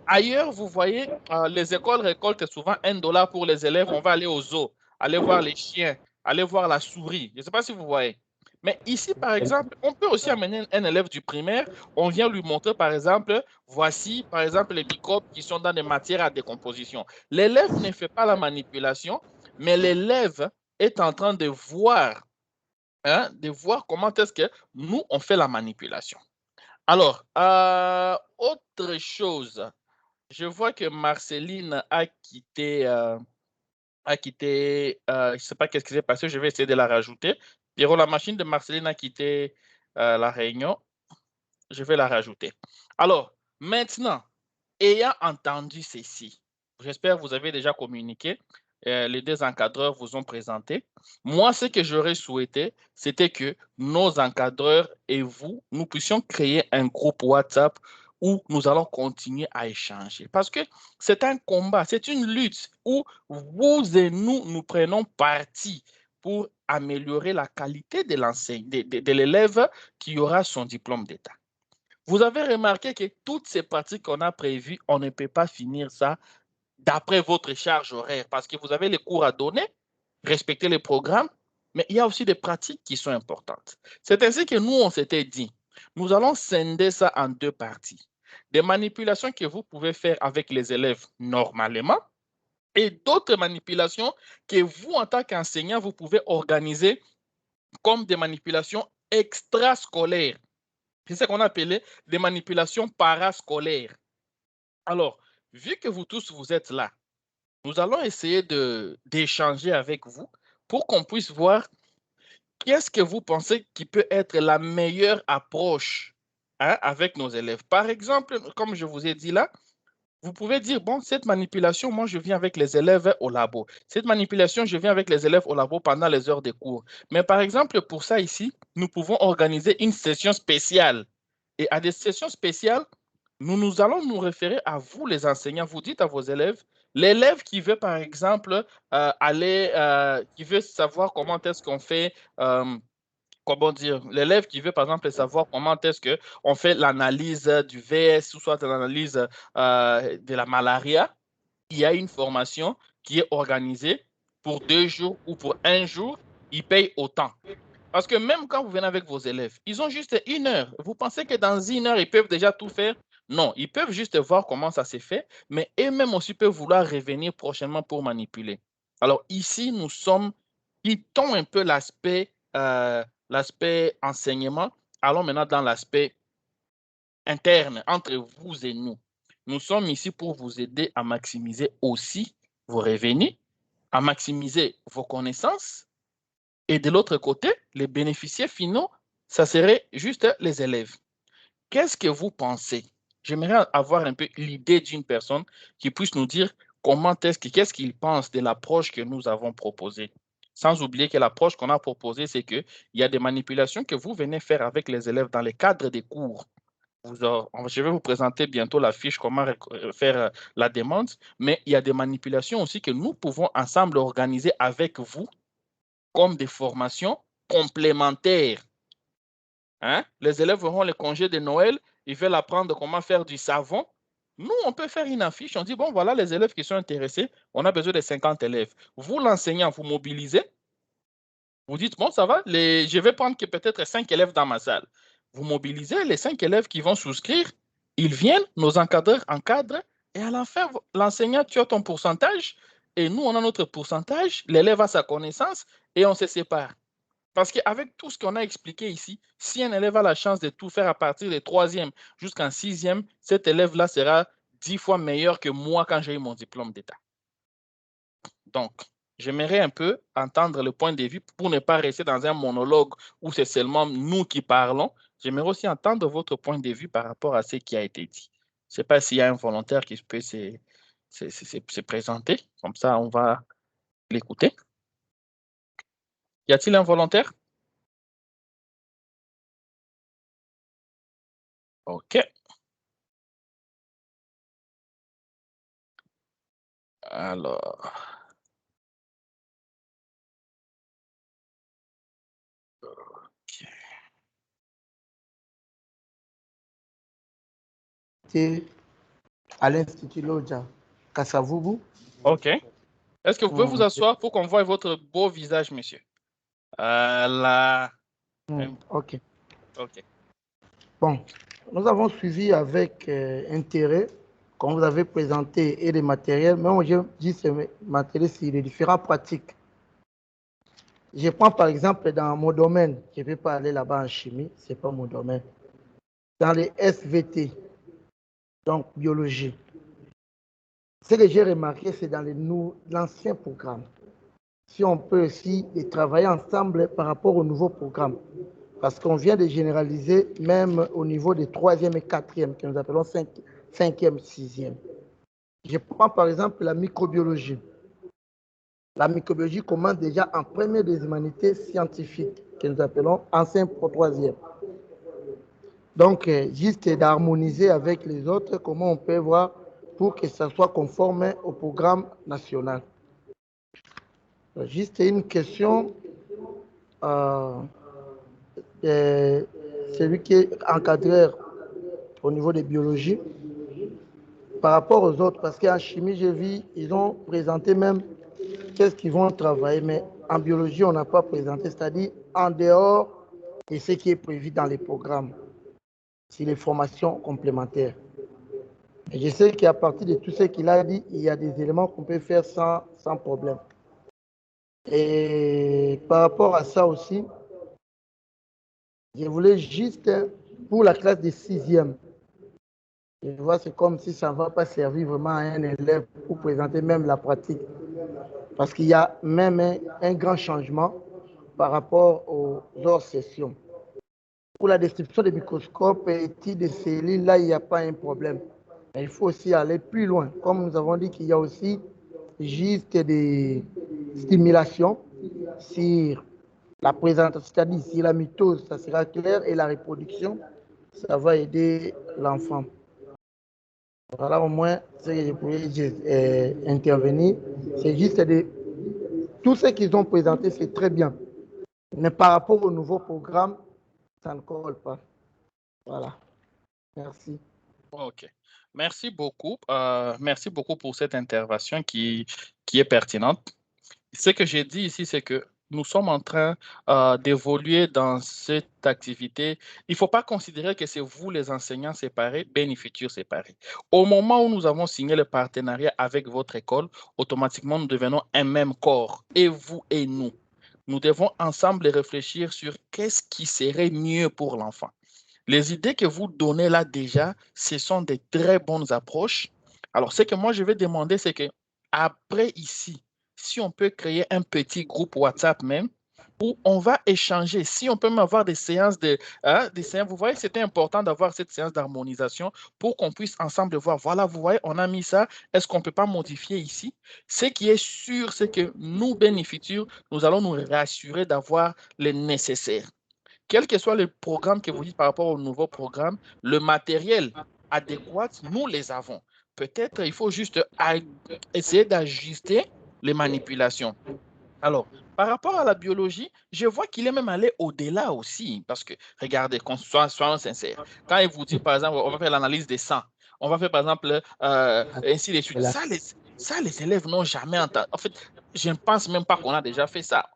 Ailleurs, vous voyez, les écoles récoltent souvent $1 pour les élèves. On va aller au zoo, aller voir les chiens, aller voir la souris. Je ne sais pas si vous voyez. Mais ici, par exemple, on peut aussi amener un élève du primaire. On vient lui montrer, par exemple, voici, par exemple, les microbes qui sont dans des matières à décomposition. L'élève ne fait pas la manipulation, mais l'élève est en train de voir comment est-ce que nous, on fait la manipulation. Alors, autre chose. Je vois que Marceline a quitté, je ne sais pas qu'est-ce qui s'est passé, je vais essayer de la rajouter. Pierrot, la machine de Marceline a quitté la réunion. je vais la rajouter. Alors, maintenant, ayant entendu ceci, j'espère que vous avez déjà communiqué, les deux encadreurs vous ont présenté. Moi, ce que j'aurais souhaité, c'était que nos encadreurs et vous, nous puissions créer un groupe WhatsApp où nous allons continuer à échanger. Parce que c'est un combat, c'est une lutte où vous et nous prenons parti pour améliorer la qualité de l'élève qui aura son diplôme d'État. Vous avez remarqué que toutes ces pratiques qu'on a prévues, on ne peut pas finir ça d'après votre charge horaire parce que vous avez les cours à donner, respecter les programmes, mais il y a aussi des pratiques qui sont importantes. C'est ainsi que nous, on s'était dit, nous allons scinder ça en deux parties. Des manipulations que vous pouvez faire avec les élèves normalement et d'autres manipulations que vous, en tant qu'enseignant, vous pouvez organiser comme des manipulations extrascolaires. C'est ce qu'on appelait des manipulations parascolaires. Alors, vu que vous tous, vous êtes là, nous allons essayer d'échanger avec vous pour qu'on puisse voir qu'est-ce que vous pensez qui peut être la meilleure approche avec nos élèves. Par exemple, comme je vous ai dit là, vous pouvez dire, bon, cette manipulation, moi, je viens avec les élèves au labo. Cette manipulation, je viens avec les élèves au labo pendant les heures de cours. Mais par exemple, pour ça ici, nous pouvons organiser une session spéciale. Et à des sessions spéciales, nous allons nous référer à vous, les enseignants. Vous dites à vos élèves, l'élève qui veut, par exemple, qui veut savoir comment est-ce qu'on fait, comment dire, l'élève qui veut, par exemple, savoir comment est-ce qu'on fait l'analyse du VS ou soit l'analyse de la malaria, il y a une formation qui est organisée pour 2 jours ou pour 1 jour, ils payent autant. Parce que même quand vous venez avec vos élèves, ils ont juste 1 heure. Vous pensez que dans 1 heure, ils peuvent déjà tout faire? Non, ils peuvent juste voir comment ça s'est fait, mais eux-mêmes aussi peuvent vouloir revenir prochainement pour manipuler. Alors ici, quittons un peu l'aspect enseignement, allons maintenant dans l'aspect interne entre vous et nous. Nous sommes ici pour vous aider à maximiser aussi vos revenus, à maximiser vos connaissances. Et de l'autre côté, les bénéficiaires finaux, ça serait juste les élèves. Qu'est-ce que vous pensez? J'aimerais avoir un peu l'idée d'une personne qui puisse nous dire qu'est-ce qu'il pense de l'approche que nous avons proposée. Sans oublier que l'approche qu'on a proposée, c'est qu'il y a des manipulations que vous venez faire avec les élèves dans le cadre des cours. Je vais vous présenter bientôt la fiche, comment faire la demande, mais il y a des manipulations aussi que nous pouvons ensemble organiser avec vous comme des formations complémentaires. Les élèves auront le congé de Noël, ils veulent apprendre comment faire du savon. Nous, on peut faire une affiche, on dit, bon, voilà les élèves qui sont intéressés, on a besoin de 50 élèves. Vous, l'enseignant, vous mobilisez, vous dites, bon, ça va, je vais prendre peut-être 5 élèves dans ma salle. Vous mobilisez les 5 élèves qui vont souscrire, ils viennent, nos encadreurs encadrent, et à la fin, l'enseignant, tu as ton pourcentage, et nous, on a notre pourcentage, l'élève a sa connaissance, et on se sépare. Parce qu'avec tout ce qu'on a expliqué ici, si un élève a la chance de tout faire à partir des 3e jusqu'en 6e, cet élève-là sera 10 fois meilleur que moi quand j'ai eu mon diplôme d'État. Donc, j'aimerais un peu entendre le point de vue pour ne pas rester dans un monologue où c'est seulement nous qui parlons. J'aimerais aussi entendre votre point de vue par rapport à ce qui a été dit. Je ne sais pas s'il y a un volontaire qui peut se présenter. Comme ça, on va l'écouter. Y a-t-il un volontaire? OK. Alors... à l'Institut Lodja, Kassavubu. OK. Est-ce que vous pouvez vous asseoir pour qu'on voie votre beau visage, monsieur? Là. OK. OK. Bon, nous avons suivi avec intérêt, comme vous avez présenté, et les matériels. Mais moi, je dis ces matériels sur les différentes pratiques. Je prends par exemple dans mon domaine, je ne vais pas aller là-bas en chimie, ce n'est pas mon domaine. Dans les SVT, donc biologie. Ce que j'ai remarqué, c'est dans l'ancien programme. Si on peut aussi travailler ensemble par rapport au nouveau programme. parce qu'on vient de généraliser même au niveau des 3e et 4e, que nous appelons 5e, 6e. Je prends par exemple la microbiologie. La microbiologie commence déjà en première des humanités scientifiques, que nous appelons ancien pour 3e. Donc, juste d'harmoniser avec les autres, comment on peut voir pour que ça soit conforme au programme national. Juste une question, celui qui est encadreur au niveau de biologie, par rapport aux autres, parce qu'en chimie, j'ai vu, ils ont présenté même qu'est-ce qu'ils vont travailler, mais en biologie, on n'a pas présenté, c'est-à-dire en dehors de ce qui est prévu dans les programmes, c'est les formations complémentaires. Et je sais qu'à partir de tout ce qu'il a dit, il y a des éléments qu'on peut faire sans problème. Et par rapport à ça aussi, je voulais juste, pour la classe de 6e, je vois c'est comme si ça ne va pas servir vraiment à un élève pour présenter même la pratique. Parce qu'il y a même un grand changement par rapport aux hors sessions. Pour la description des microscopes et études de cellules, là, il n'y a pas un problème. Mais il faut aussi aller plus loin. Comme nous avons dit qu'il y a aussi juste des stimulations sur la présentation, c'est-à-dire si la mitose, ça sera clair, et la reproduction, ça va aider l'enfant. Voilà au moins ce que je pouvais intervenir. C'est juste tout ce qu'ils ont présenté, c'est très bien. Mais par rapport au nouveau programme, ça ne colle pas. Voilà. Merci. OK. Merci beaucoup. Merci beaucoup pour cette intervention qui est pertinente. Ce que j'ai dit ici, c'est que nous sommes en train d'évoluer dans cette activité. Il ne faut pas considérer que c'est vous, les enseignants séparés, bénéficiaires séparés. Au moment où nous avons signé le partenariat avec votre école, automatiquement, nous devenons un même corps, et vous et nous. Nous devons ensemble réfléchir sur qu'est-ce qui serait mieux pour l'enfant. Les idées que vous donnez là déjà, ce sont des très bonnes approches. Alors, ce que moi, je vais demander, c'est que après ici, si on peut créer un petit groupe WhatsApp même, où on va échanger. Si on peut même avoir des séances vous voyez, c'était important d'avoir cette séance d'harmonisation pour qu'on puisse ensemble voir, voilà, vous voyez, on a mis ça, est-ce qu'on ne peut pas modifier ici? Ce qui est sûr, c'est que nous, bénéficiaires, nous allons nous rassurer d'avoir le nécessaire. Quel que soit le programme que vous dites par rapport au nouveau programme, le matériel adéquat, nous les avons. Peut-être il faut juste essayer d'ajuster les manipulations. Alors, par rapport à la biologie, je vois qu'il est même allé au-delà aussi, parce que, regardez, soyons sincères, quand il vous dit, par exemple, on va faire l'analyse des sangs, on va faire, par exemple, ainsi de suite, ça, les élèves n'ont jamais entendu. En fait, je ne pense même pas qu'on a déjà fait ça.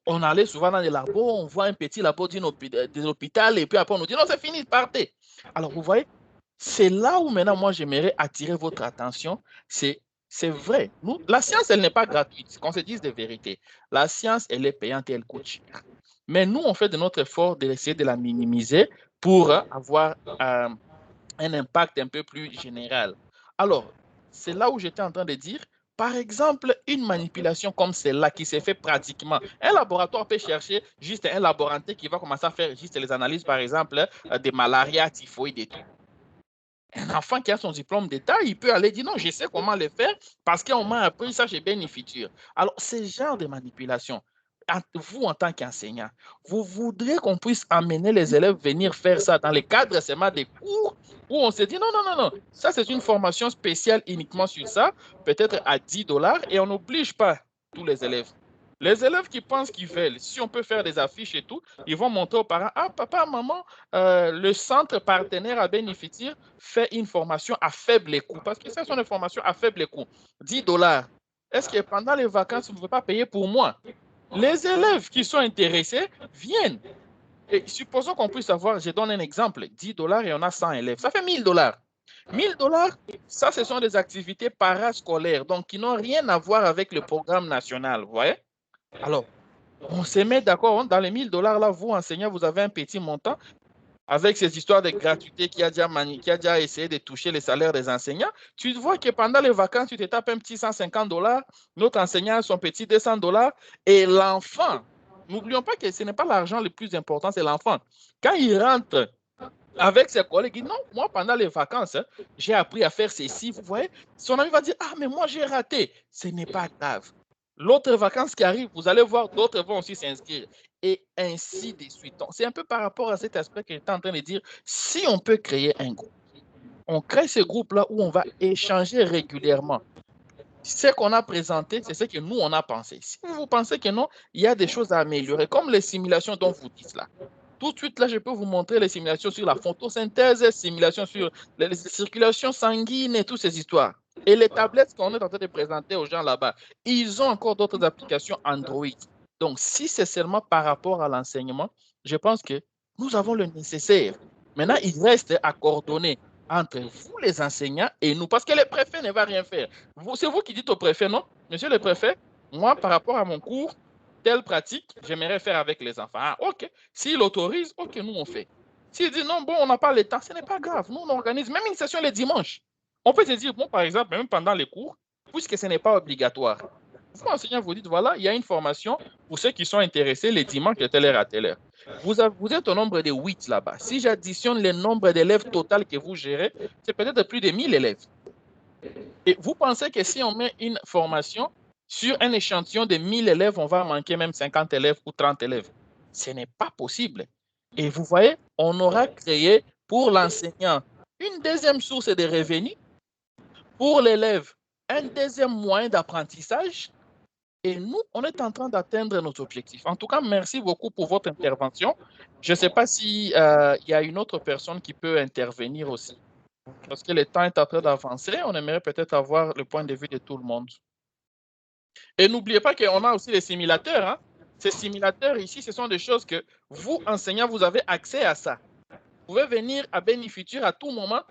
On allait souvent dans les labos, on voit un petit labo d'un hôpital, et puis après, on nous dit, non, c'est fini, partez. Alors, vous voyez, c'est là où maintenant, moi, j'aimerais attirer votre attention, c'est vrai. La science, elle n'est pas gratuite, qu'on se dise des vérités. La science, elle est payante et elle coûte cher. Mais nous, on fait de notre effort d'essayer de la minimiser pour avoir un impact un peu plus général. Alors, c'est là où j'étais en train de dire, par exemple, une manipulation comme celle-là qui s'est fait pratiquement. Un laboratoire peut chercher juste un laborantin qui va commencer à faire juste les analyses, par exemple, des malarias, typhoïdes et tout. Un enfant qui a son diplôme d'État, il peut aller dire non, je sais comment le faire parce qu'on m'a appris ça chez Bénéfutur. Alors, ce genre de manipulation, vous en tant qu'enseignant, vous voudrez qu'on puisse amener les élèves venir faire ça dans le cadre seulement des cours où on se dit non, non, non, non, ça c'est une formation spéciale uniquement sur ça, peut-être à 10 $ et on n'oblige pas tous les élèves. Les élèves qui pensent qu'ils veulent, si on peut faire des affiches et tout, ils vont montrer aux parents, ah papa, maman, le centre partenaire à Bénéfitir fait une formation à faible coût, parce que ce sont des formations à faible coût, 10 $. Est-ce que pendant les vacances, vous ne pouvez pas payer pour moi? Les élèves qui sont intéressés viennent. Et supposons qu'on puisse avoir, je donne un exemple, 10 $ et on a 100 élèves, ça fait 1 000 $. 1 000 $, ça, ce sont des activités parascolaires, donc qui n'ont rien à voir avec le programme national, vous voyez? Alors, on se met d'accord, dans les 1 000 $ là, vous, enseignants, vous avez un petit montant avec ces histoires de gratuité qui a déjà essayé de toucher les salaires des enseignants. Tu vois que pendant les vacances, tu te tapes un petit 150 $, notre enseignant, son petit 200 $, et l'enfant N'oublions pas que ce n'est pas l'argent le plus important, c'est l'enfant. Quand il rentre avec ses collègues, il dit non, moi pendant les vacances, hein, j'ai appris à faire ceci. Vous voyez, son ami va dire ah, mais moi j'ai raté. Ce n'est pas grave. L'autre vacances qui arrive, vous allez voir, d'autres vont aussi s'inscrire. Et ainsi de suite. C'est un peu par rapport à cet aspect que j'étais en train de dire. Si on peut créer un groupe, on crée ce groupe-là où on va échanger régulièrement. Ce qu'on a présenté, c'est ce que nous, on a pensé. Si vous pensez que non, il y a des choses à améliorer, comme les simulations dont vous dites là. Tout de suite, là, je peux vous montrer les simulations sur la photosynthèse, simulations sur les circulations sanguines et toutes ces histoires. Et les tablettes qu'on est en train de présenter aux gens là-bas, ils ont encore d'autres applications Android. Donc, si c'est seulement par rapport à l'enseignement, je pense que nous avons le nécessaire. Maintenant, il reste à coordonner entre vous, les enseignants, et nous, parce que le préfet ne va rien faire. C'est vous qui dites au préfet, non? Monsieur le préfet, moi, par rapport à mon cours, telle pratique, j'aimerais faire avec les enfants. Ah, OK. S'il autorise, OK, nous, on fait. S'il dit non, bon, on n'a pas le temps, ce n'est pas grave. Nous, on organise même une session les dimanches. On peut se dire, bon, par exemple, même pendant les cours, puisque ce n'est pas obligatoire. Vous, enseignant, vous dites, voilà, il y a une formation pour ceux qui sont intéressés les dimanches de telle heure à telle heure. Vous êtes au nombre de 8 là-bas. Si j'additionne le nombre d'élèves total que vous gérez, c'est peut-être plus de 1000 élèves. Et vous pensez que si on met une formation sur un échantillon de 1000 élèves, on va manquer même 50 élèves ou 30 élèves? Ce n'est pas possible. Et vous voyez, on aura créé pour l'enseignant une deuxième source de revenus, pour l'élève un deuxième moyen d'apprentissage. Et nous, on est en train d'atteindre nos objectifs. En tout cas, merci beaucoup pour votre intervention. Je ne sais pas s'il y a une autre personne qui peut intervenir aussi. Parce que le temps est en train d'avancer, on aimerait peut-être avoir le point de vue de tout le monde. Et n'oubliez pas qu'on a aussi les simulateurs. Hein. Ces simulateurs ici, ce sont des choses que vous, enseignants, vous avez accès à ça. Vous pouvez venir à Bénifutur à tout moment.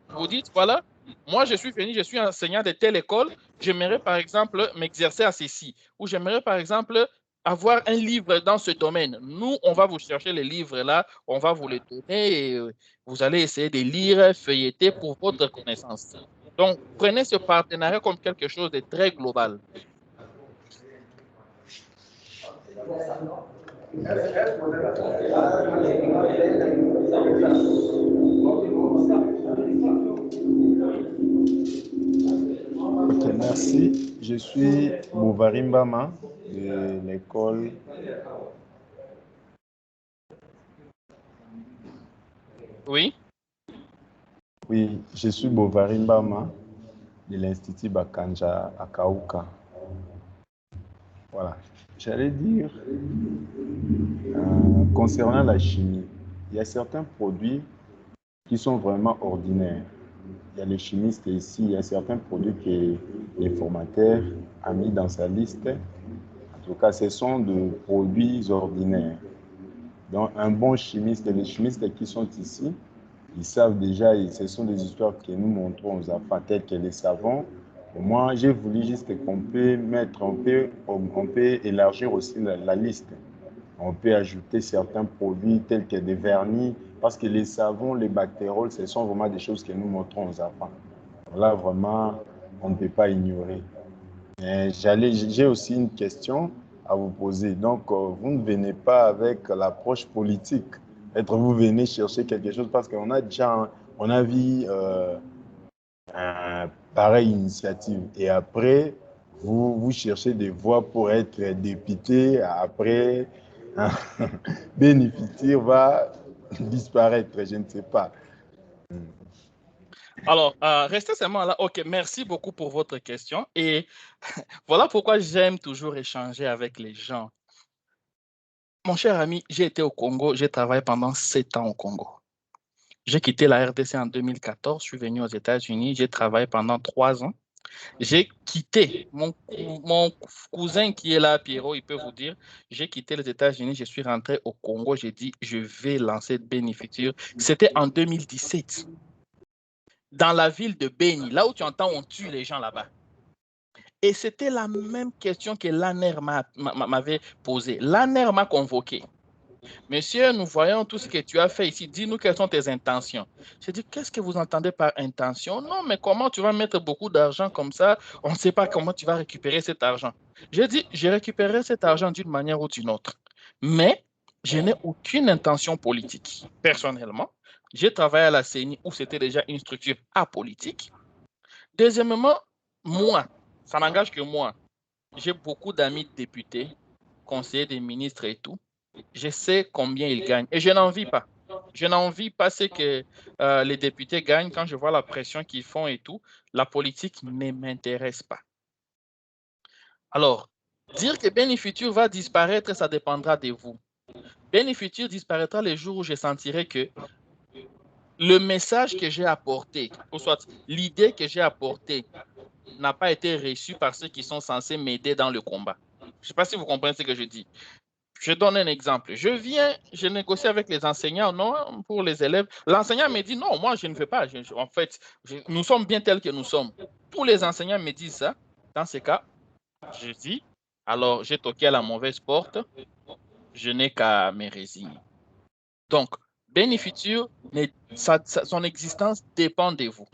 Vous dites, voilà, moi je suis venu, je suis enseignant de telle école, j'aimerais par exemple m'exercer à ceci. Ou j'aimerais par exemple avoir un livre dans ce domaine. Nous, on va vous chercher les livres là, on va vous les donner et vous allez essayer de lire, feuilleter pour votre connaissance. Donc, prenez ce partenariat comme quelque chose de très global. Ok, merci. Je suis Bouvari Mbama de l'école. Oui. Oui, je suis Bouvari Mbama de l'Institut Bakanja à Kaouka. Voilà. J'allais dire, concernant la chimie, il y a certains produits qui sont vraiment ordinaires. Il y a les chimistes ici, il y a certains produits que les formateurs ont mis dans sa liste. En tout cas, ce sont de produits ordinaires. Donc, un bon chimiste et les chimistes qui sont ici, ils savent déjà, et ce sont des histoires que nous montrons aux enfants, telles que les savons. Et moi, j'ai voulu juste qu'on peut mettre, on peut élargir aussi la liste. On peut ajouter certains produits tels que des vernis, parce que les savons, les bactéroles, ce sont vraiment des choses que nous montrons aux enfants. Là, vraiment, on ne peut pas ignorer. J'ai aussi une question à vous poser. Donc, vous ne venez pas avec l'approche politique. Peut-être vous venez chercher quelque chose parce qu'on a déjà, on a vu pareille initiative. Et après, vous cherchez des voies pour être député. Après, Bénifutur va disparaître, je ne sais pas. Alors, restez seulement là. OK, merci beaucoup pour votre question. Et voilà pourquoi j'aime toujours échanger avec les gens. Mon cher ami, j'ai été au Congo, j'ai travaillé pendant 7 ans au Congo. J'ai quitté la RDC en 2014, je suis venu aux États-Unis, j'ai travaillé pendant 3 ans. J'ai quitté, mon cousin qui est là, Pierrot, il peut vous dire, j'ai quitté les États-Unis, je suis rentré au Congo, j'ai dit, je vais lancer Bénifutur. C'était en 2017, dans la ville de Béni, là où tu entends, on tue les gens là-bas. Et c'était la même question que l'ANER m'avait posée. L'ANER m'a convoqué. Monsieur, nous voyons tout ce que tu as fait ici. Dis-nous quelles sont tes intentions. J'ai dit, qu'est-ce que vous entendez par intention? Non, mais comment tu vas mettre beaucoup d'argent comme ça? On ne sait pas comment tu vas récupérer cet argent. J'ai dit, je récupérerai cet argent d'une manière ou d'une autre. Mais je n'ai aucune intention politique. Personnellement, j'ai travaillé à la CENI où c'était déjà une structure apolitique. Deuxièmement, moi, ça n'engage que moi. J'ai beaucoup d'amis députés, conseillers des ministres et tout. Je sais combien ils gagnent et je n'en vis pas. Je n'en vis pas ce que les députés gagnent quand je vois la pression qu'ils font et tout. La politique ne m'intéresse pas. Alors, dire que Bénifutur va disparaître, ça dépendra de vous. Bénifutur disparaîtra les jours où je sentirai que le message que j'ai apporté, ou soit l'idée que j'ai apportée, n'a pas été reçue par ceux qui sont censés m'aider dans le combat. Je ne sais pas si vous comprenez ce que je dis. Je donne un exemple. Je négocie avec les enseignants, non, pour les élèves. L'enseignant me dit, non, moi, je ne veux pas. En fait, nous sommes bien tels que nous sommes. Tous les enseignants me disent ça. Dans ce cas, je dis, alors, j'ai toqué à la mauvaise porte. Je n'ai qu'à me résigner. Donc, Bénifutur, son existence dépend de vous.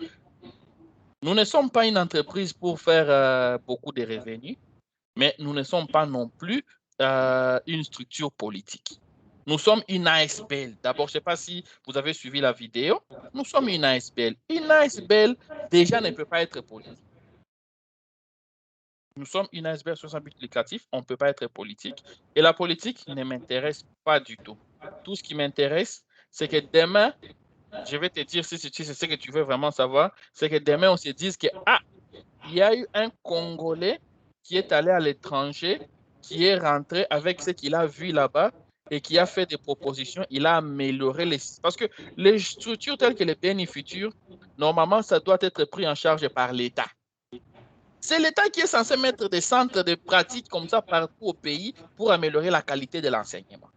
Nous ne sommes pas une entreprise pour faire beaucoup de revenus, mais nous ne sommes pas non plus une structure politique. Nous sommes une ASBL. D'abord, je ne sais pas si vous avez suivi la vidéo. Nous sommes une ASBL. Une ASBL, déjà, ne peut pas être politique. Nous sommes une ASBL sur un but lucratif. On ne peut pas être politique. Et la politique ne m'intéresse pas du tout. Tout ce qui m'intéresse, c'est que demain, je vais te dire si c'est ce que tu veux vraiment savoir, c'est que demain, on se dise que, il y a eu un Congolais qui est allé à l'étranger, qui est rentré avec ce qu'il a vu là-bas et qui a fait des propositions, il a amélioré les... Parce que les structures telles que les Bénifutur, normalement, ça doit être pris en charge par l'État. C'est l'État qui est censé mettre des centres de pratique comme ça partout au pays pour améliorer la qualité de l'enseignement.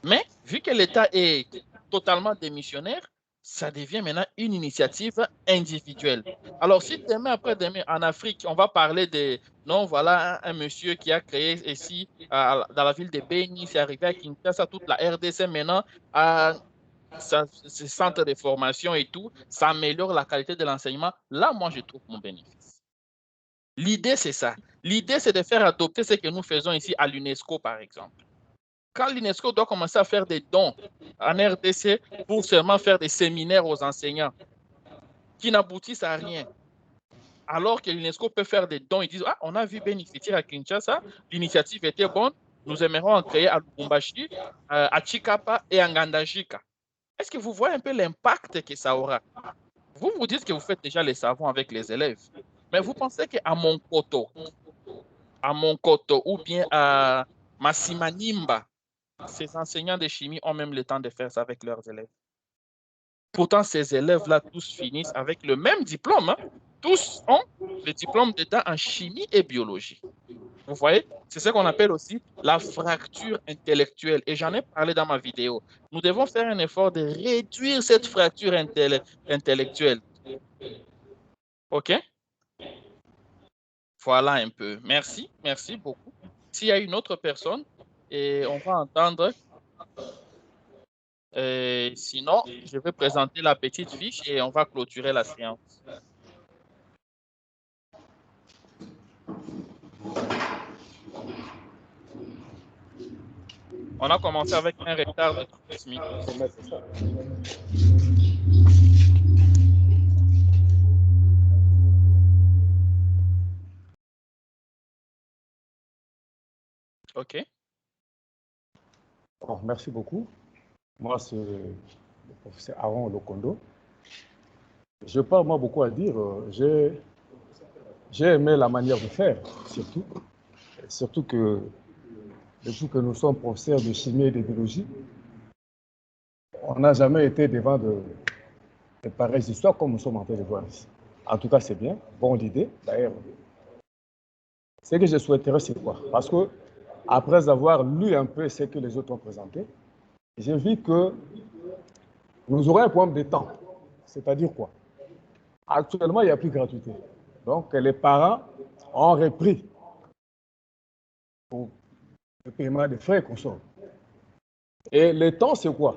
Mais vu que l'État est totalement démissionnaire, ça devient maintenant une initiative individuelle. Alors, si demain, après-demain, en Afrique, on va parler de, non, voilà un monsieur qui a créé ici, dans la ville de Beni, c'est arrivé à Kinshasa, toute la RDC maintenant, ces centres de formation et tout, ça améliore la qualité de l'enseignement. Là, moi, je trouve mon bénéfice. L'idée, c'est ça. L'idée, c'est de faire adopter ce que nous faisons ici à l'UNESCO, par exemple. Quand l'UNESCO doit commencer à faire des dons en RDC pour seulement faire des séminaires aux enseignants qui n'aboutissent à rien, alors que l'UNESCO peut faire des dons, ils disent, on a vu Bénifutur à Kinshasa, l'initiative était bonne, nous aimerions en créer à Lubumbashi, à Chikapa et à Ngandajika. Est-ce que vous voyez un peu l'impact que ça aura? Vous vous dites que vous faites déjà les savons avec les élèves, mais vous pensez qu'à Monkoto ou bien à Massimanimba, ces enseignants de chimie ont même le temps de faire ça avec leurs élèves. Pourtant, ces élèves-là, tous finissent avec le même diplôme. Tous ont le diplôme d'État en chimie et biologie. Vous voyez, c'est ce qu'on appelle aussi la fracture intellectuelle. Et j'en ai parlé dans ma vidéo. Nous devons faire un effort de réduire cette fracture intellectuelle. OK? Voilà un peu. Merci beaucoup. S'il y a une autre personne, et on va entendre. Sinon, je vais présenter la petite fiche et on va clôturer la séance. On a commencé avec un retard de 30 minutes. OK. Bon, merci beaucoup. Moi, c'est le professeur Aaron Lokondo. Je n'ai pas moi beaucoup à dire. J'ai aimé la manière de faire, surtout que depuis que nous sommes professeurs de chimie et de biologie, on n'a jamais été devant de pareilles histoires comme nous sommes en train de voir ici. En tout cas, c'est bien, bonne idée. D'ailleurs, ce que je souhaiterais, c'est quoi? Parce que après avoir lu un peu ce que les autres ont présenté, j'ai vu que nous aurons un problème de temps. C'est-à-dire quoi? Actuellement, il n'y a plus de gratuité. Donc, les parents ont repris pour le paiement des frais qu'on sort. Et le temps, c'est quoi?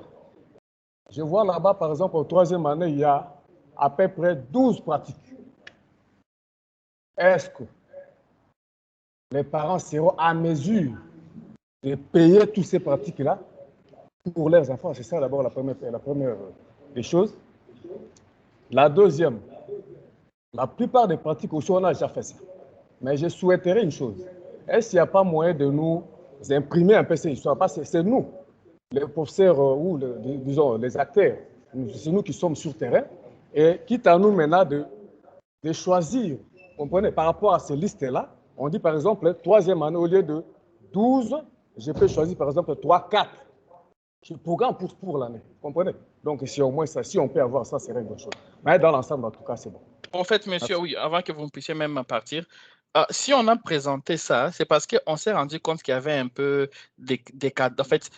Je vois là-bas, par exemple, en troisième année, il y a à peu près 12 pratiques. Est-ce que les parents seront à mesure de payer toutes ces pratiques-là pour leurs enfants. C'est ça d'abord la première des choses. La deuxième, la plupart des pratiques aussi, on a déjà fait ça. Mais je souhaiterais une chose. Est-ce qu'il n'y a pas moyen de nous imprimer un peu ces histoires? Parce que c'est nous, les professeurs ou disons les acteurs, c'est nous qui sommes sur terrain. Et quitte à nous maintenant de choisir, vous comprenez, par rapport à ces listes-là, on dit par exemple, troisième année, au lieu de 12, je peux choisir par exemple 3, 4. Je programme pour l'année, vous comprenez? Donc si au moins ça, si on peut avoir ça, c'est une bonne chose. Mais dans l'ensemble, en tout cas, c'est bon. En fait, monsieur, oui, avant que vous puissiez même partir, si on a présenté ça, c'est parce qu'on s'est rendu compte qu'il y avait un peu des cas, en fait,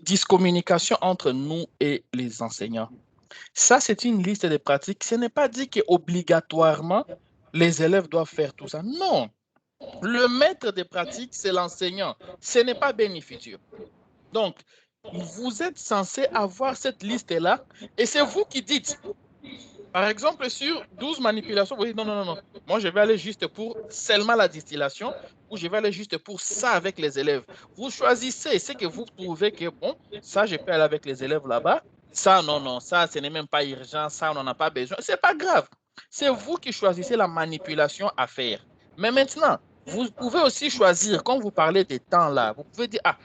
discommunication entre nous et les enseignants. Ça, c'est une liste de pratiques. Ce n'est pas dit qu'obligatoirement, les élèves doivent faire tout ça. Non. Le maître des pratiques, c'est l'enseignant. Ce n'est pas bénéficieux. Donc, vous êtes censé avoir cette liste-là et c'est vous qui dites. Par exemple, sur 12 manipulations, vous dites non, non, non, non. Moi, je vais aller juste pour seulement la distillation ou je vais aller juste pour ça avec les élèves. Vous choisissez ce que vous trouvez que, bon, ça, je peux aller avec les élèves là-bas. Ça, non, non, ça, ce n'est même pas urgent. Ça, on n'en a pas besoin. Ce n'est pas grave. C'est vous qui choisissez la manipulation à faire. Mais maintenant, vous pouvez aussi choisir, quand vous parlez des temps là, vous pouvez dire, ah,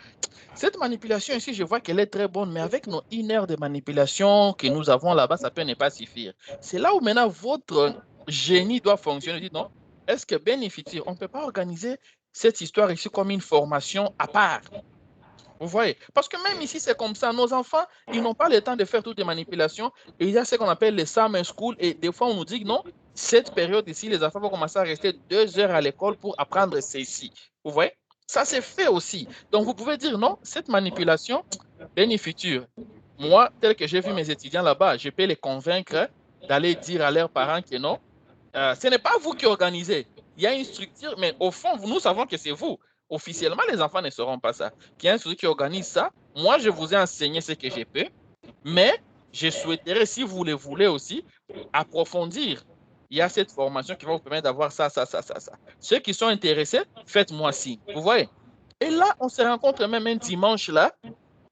cette manipulation ici, je vois qu'elle est très bonne, mais avec nos 1 heure de manipulation que nous avons là-bas, ça peut ne pas suffire. C'est là où maintenant votre génie doit fonctionner. Dites non, est-ce que bénéficier, on ne peut pas organiser cette histoire ici comme une formation à part? Vous voyez? Parce que même ici, c'est comme ça. Nos enfants, ils n'ont pas le temps de faire toutes les manipulations. Et il y a ce qu'on appelle les summer school. Et des fois, on nous dit que non, cette période ici, les enfants vont commencer à rester 2 heures à l'école pour apprendre ceci. Vous voyez? Ça, c'est fait aussi. Donc, vous pouvez dire non, cette manipulation, bénéfiture. Moi, tel que j'ai vu mes étudiants là-bas, je peux les convaincre d'aller dire à leurs parents que non, ce n'est pas vous qui organisez. Il y a une structure, mais au fond, nous savons que c'est vous. Officiellement, les enfants ne sauront pas ça. Il y a une structure qui organise ça. Moi, je vous ai enseigné ce que je peux, mais je souhaiterais, si vous le voulez aussi, approfondir. Il y a cette formation qui va vous permettre d'avoir ça, ça, ça, ça, ça. Ceux qui sont intéressés, faites-moi signe. Vous voyez? Et là, on se rencontre même un dimanche là.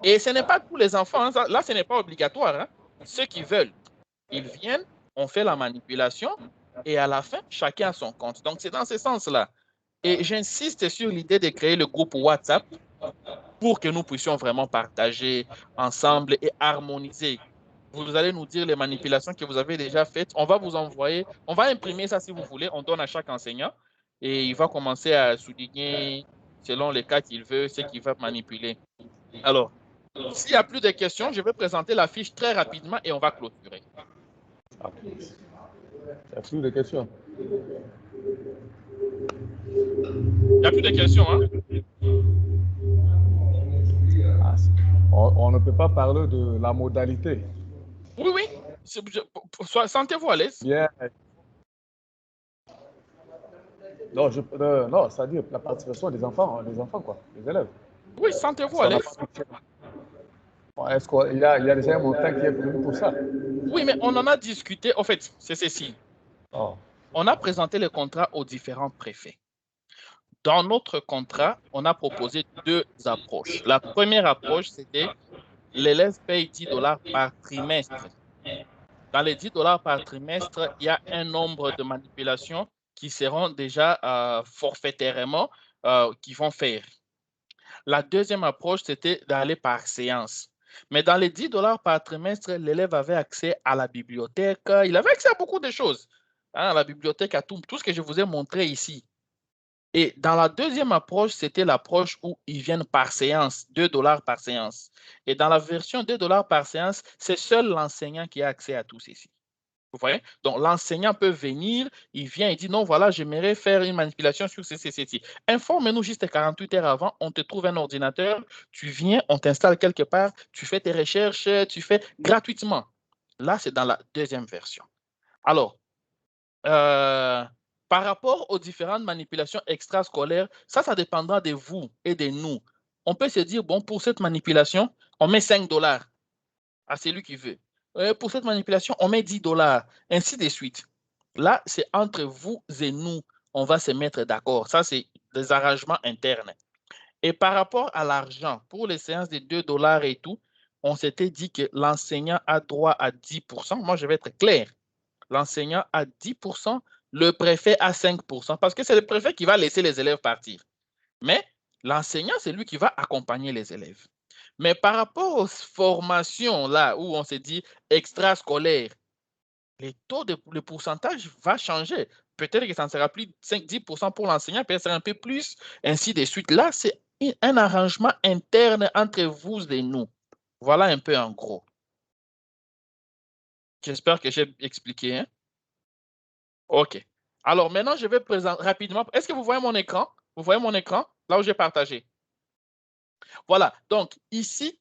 Et ce n'est pas tous les enfants. Hein, là, ce n'est pas obligatoire. Hein. Ceux qui veulent, ils viennent, on fait la manipulation et à la fin, chacun a son compte. Donc, c'est dans ce sens-là. Et j'insiste sur l'idée de créer le groupe WhatsApp pour que nous puissions vraiment partager ensemble et harmoniser. Vous allez nous dire les manipulations que vous avez déjà faites. On va vous envoyer, on va imprimer ça si vous voulez. On donne à chaque enseignant et il va commencer à souligner selon les cas qu'il veut, ce qu'il va manipuler. Alors, s'il n'y a plus de questions, je vais présenter la fiche très rapidement et on va clôturer. Il n'y a plus de questions. Il n'y a plus de questions, hein? On ne peut pas parler de la modalité. Oui, oui. Sentez-vous à l'aise. Bien. Non, non, c'est-à-dire la participation des enfants, quoi, des élèves. Oui, sentez-vous à l'aise. Est-ce qu'il y a déjà un montant qui est prévu pour ça? Oui, mais on en a discuté. En fait, c'est ceci. Oh. On a présenté le contrat aux différents préfets. Dans notre contrat, on a proposé 2 approches. La première approche, c'était l'élève paye $10 par trimestre. Dans les $10 par trimestre, il y a un nombre de manipulations qui seront déjà forfaitairement qui vont faire. La deuxième approche, c'était d'aller par séance. Mais dans les $10 par trimestre, l'élève avait accès à la bibliothèque. Il avait accès à beaucoup de choses. Hein, à la bibliothèque, à tout ce que je vous ai montré ici. Et dans la deuxième approche, c'était l'approche où ils viennent par séance, $2 par séance. Et dans la version $2 par séance, c'est seul l'enseignant qui a accès à tout ceci. Vous voyez? Donc, l'enseignant peut venir, il vient, il dit non, voilà, j'aimerais faire une manipulation sur ceci. Informe-nous juste 48 heures avant, on te trouve un ordinateur, tu viens, on t'installe quelque part, tu fais tes recherches, tu fais gratuitement. Là, c'est dans la deuxième version. Alors, par rapport aux différentes manipulations extrascolaires, ça dépendra de vous et de nous. On peut se dire, bon, pour cette manipulation, on met $5 à celui qui veut. Pour cette manipulation, on met $10, ainsi de suite. Là, c'est entre vous et nous, on va se mettre d'accord. Ça, c'est des arrangements internes. Et par rapport à l'argent, pour les séances de 2 $ et tout, on s'était dit que l'enseignant a droit à 10%. Moi, je vais être clair. L'enseignant a 10%, le préfet a 5%, parce que c'est le préfet qui va laisser les élèves partir. Mais l'enseignant, c'est lui qui va accompagner les élèves. Mais par rapport aux formations, là où on s'est dit extrascolaire, le pourcentage va changer. Peut-être que ça ne sera plus 5-10% pour l'enseignant, peut-être que ça sera un peu plus, ainsi de suite. Là, c'est un arrangement interne entre vous et nous. Voilà un peu en gros. J'espère que j'ai expliqué. Hein? OK. Alors maintenant, je vais présenter rapidement. Est-ce que vous voyez mon écran? Vous voyez mon écran? Là où j'ai partagé. Voilà. Donc, ici,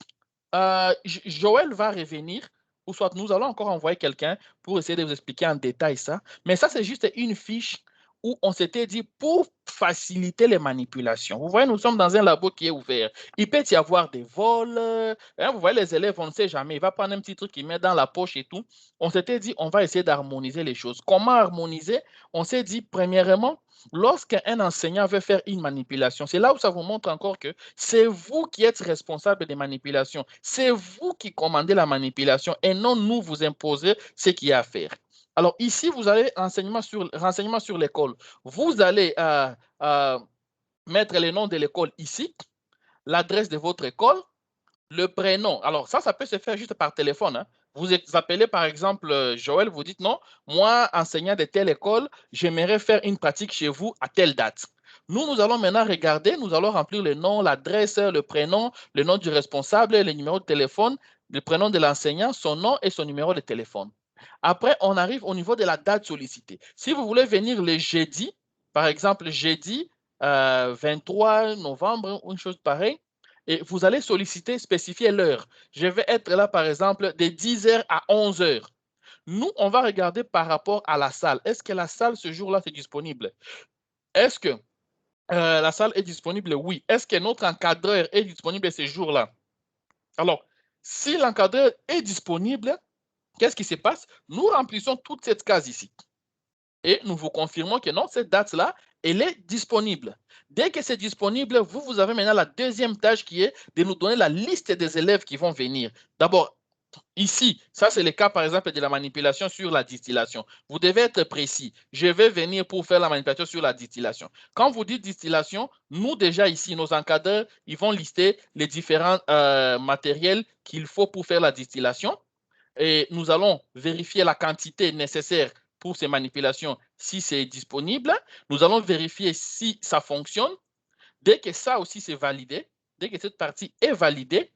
Joël va revenir, ou soit nous allons encore envoyer quelqu'un pour essayer de vous expliquer en détail ça. Mais ça, c'est juste une fiche où on s'était dit pour faciliter les manipulations. Vous voyez, nous sommes dans un labo qui est ouvert. Il peut y avoir des vols. Hein, vous voyez, les élèves, on ne sait jamais. Il va prendre un petit truc qu'il met dans la poche et tout. On s'était dit, on va essayer d'harmoniser les choses. Comment harmoniser? On s'est dit, premièrement, lorsqu'un enseignant veut faire une manipulation, c'est là où ça vous montre encore que c'est vous qui êtes responsable des manipulations. C'est vous qui commandez la manipulation et non nous vous imposer ce qu'il y a à faire. Alors ici, vous avez renseignement sur l'école. Vous allez mettre le nom de l'école ici, l'adresse de votre école, le prénom. Alors ça peut se faire juste par téléphone. Hein. Vous appelez par exemple Joël, vous dites non, moi, enseignant de telle école, j'aimerais faire une pratique chez vous à telle date. Nous allons maintenant regarder, nous allons remplir le nom, l'adresse, le prénom, le nom du responsable, le numéro de téléphone, le prénom de l'enseignant, son nom et son numéro de téléphone. Après, on arrive au niveau de la date sollicitée. Si vous voulez venir le jeudi, par exemple jeudi 23 novembre, une chose pareille, et vous allez solliciter, spécifier l'heure. Je vais être là, par exemple, de 10h à 11h. Nous, on va regarder par rapport à la salle. Est-ce que la salle, ce jour-là, c'est disponible? Est-ce que la salle est disponible? Oui. Est-ce que notre encadreur est disponible ce jour-là? Alors, si l'encadreur est disponible, qu'est-ce qui se passe? Nous remplissons toute cette case ici. Et nous vous confirmons que non, cette date-là, elle est disponible. Dès que c'est disponible, vous avez maintenant la deuxième tâche qui est de nous donner la liste des élèves qui vont venir. D'abord, ici, ça c'est le cas par exemple de la manipulation sur la distillation. Vous devez être précis. Je vais venir pour faire la manipulation sur la distillation. Quand vous dites distillation, nous déjà ici, nos encadreurs, ils vont lister les différents matériels qu'il faut pour faire la distillation. Et nous allons vérifier la quantité nécessaire pour ces manipulations si c'est disponible. Nous allons vérifier si ça fonctionne. Dès que ça aussi c'est validé, dès que cette partie est validée,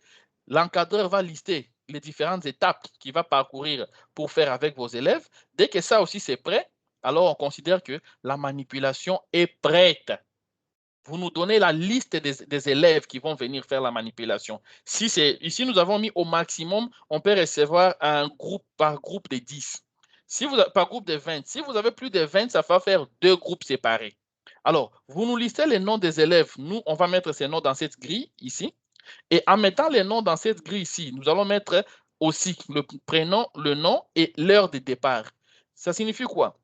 l'encadreur va lister les différentes étapes qu'il va parcourir pour faire avec vos élèves. Dès que ça aussi c'est prêt, alors on considère que la manipulation est prête. Vous nous donnez la liste des élèves qui vont venir faire la manipulation. Ici, nous avons mis au maximum, on peut recevoir un groupe par groupe de 10. Par groupe de 20. Si vous avez plus de 20, ça va faire 2 groupes séparés. Alors, vous nous listez les noms des élèves. Nous, on va mettre ces noms dans cette grille ici. Et en mettant les noms dans cette grille ici, nous allons mettre aussi le prénom, le nom et l'heure de départ. Ça signifie quoi?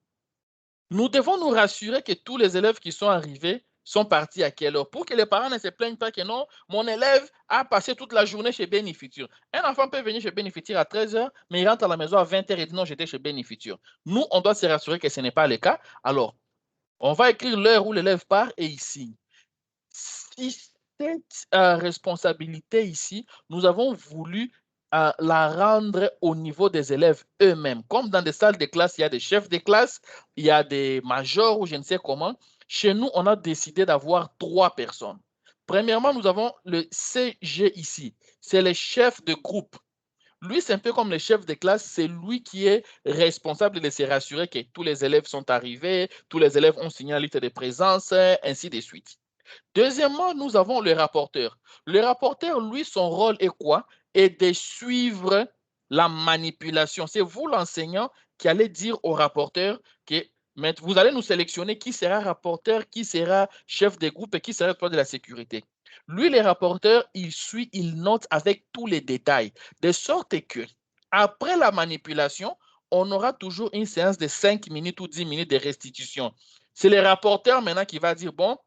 Nous devons nous rassurer que tous les élèves qui sont arrivés sont partis à quelle heure pour que les parents ne se plaignent pas que non, mon élève a passé toute la journée chez Bénifutur. Un enfant peut venir chez Bénifutur à 13h, mais il rentre à la maison à 20h et dit non, j'étais chez Bénifutur. Nous, on doit se rassurer que ce n'est pas le cas. Alors, on va écrire l'heure où l'élève part et ici. Si cette responsabilité ici, nous avons voulu la rendre au niveau des élèves eux-mêmes. Comme dans des salles de classe, il y a des chefs de classe, il y a des majors ou je ne sais comment. Chez nous, on a décidé d'avoir 3 personnes. Premièrement, nous avons le CG ici. C'est le chef de groupe. Lui, c'est un peu comme le chef de classe. C'est lui qui est responsable de se rassurer que tous les élèves sont arrivés, tous les élèves ont signé la liste de présence, ainsi de suite. Deuxièmement, nous avons le rapporteur. Le rapporteur, lui, son rôle est quoi? Est de suivre la manipulation. C'est vous, l'enseignant, qui allez dire au rapporteur que vous allez nous sélectionner qui sera rapporteur, qui sera chef de groupe et qui sera de la sécurité. Lui, le rapporteur, il suit, il note avec tous les détails, de sorte que après la manipulation, on aura toujours une séance de 5 minutes ou 10 minutes de restitution. C'est le rapporteur maintenant qui va dire, bon,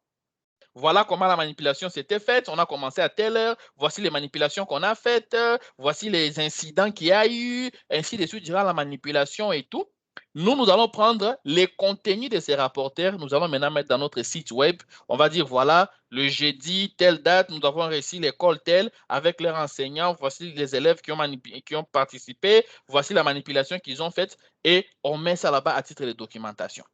voilà comment la manipulation s'était faite, on a commencé à telle heure, voici les manipulations qu'on a faites, voici les incidents qu'il y a eu, ainsi de suite durant la manipulation et tout. Nous allons prendre les contenus de ces rapporteurs, nous allons maintenant mettre dans notre site web. On va dire, voilà, le jeudi, telle date, nous avons réussi l'école telle avec leurs enseignants, voici les élèves qui ont participé, voici la manipulation qu'ils ont faite et on met ça là-bas à titre de documentation.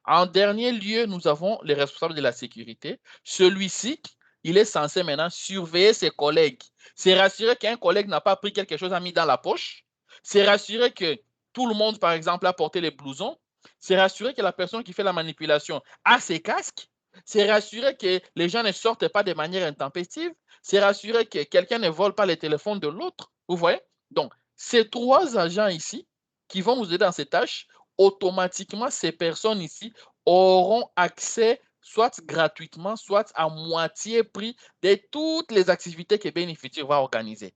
En dernier lieu, nous avons les responsables de la sécurité. Celui-ci, il est censé maintenant surveiller ses collègues. C'est rassurer qu'un collègue n'a pas pris quelque chose, a mis dans la poche. C'est rassurer que tout le monde, par exemple, a porté les blousons. C'est rassurer que la personne qui fait la manipulation a ses casques. C'est rassurer que les gens ne sortent pas de manière intempestive. C'est rassurer que quelqu'un ne vole pas les téléphones de l'autre. Vous voyez? Donc, ces 3 agents ici qui vont nous aider dans ces tâches, automatiquement, ces personnes ici auront accès soit gratuitement, soit à moitié prix de toutes les activités que Bénéficiaire va organiser.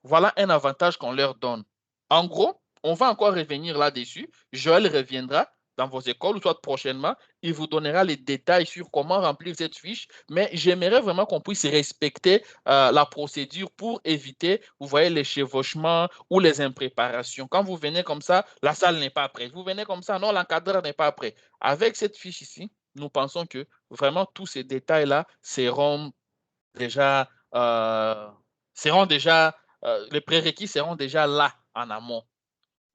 Voilà un avantage qu'on leur donne. En gros, on va encore revenir là-dessus. Joël reviendra dans vos écoles, ou soit prochainement, il vous donnera les détails sur comment remplir cette fiche, mais j'aimerais vraiment qu'on puisse respecter la procédure pour éviter, vous voyez, les chevauchements ou les impréparation. Quand vous venez comme ça, la salle n'est pas prête. Vous venez comme ça, non, l'encadreur n'est pas prêt. Avec cette fiche ici, nous pensons que vraiment tous ces détails-là seront déjà, les prérequis seront déjà là en amont.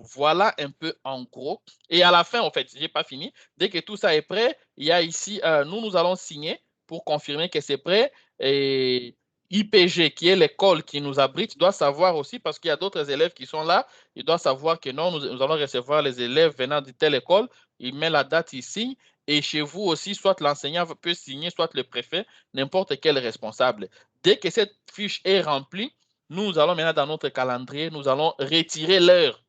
Voilà un peu en gros. Et à la fin, en fait, je n'ai pas fini. Dès que tout ça est prêt, il y a ici, nous allons signer pour confirmer que c'est prêt. Et IPG, qui est l'école qui nous abrite, doit savoir aussi, parce qu'il y a d'autres élèves qui sont là, il doit savoir que non, nous allons recevoir les élèves venant de telle école. Il met la date ici. Et chez vous aussi, soit l'enseignant peut signer, soit le préfet, n'importe quel responsable. Dès que cette fiche est remplie, nous allons maintenant dans notre calendrier, nous allons retirer l'heure.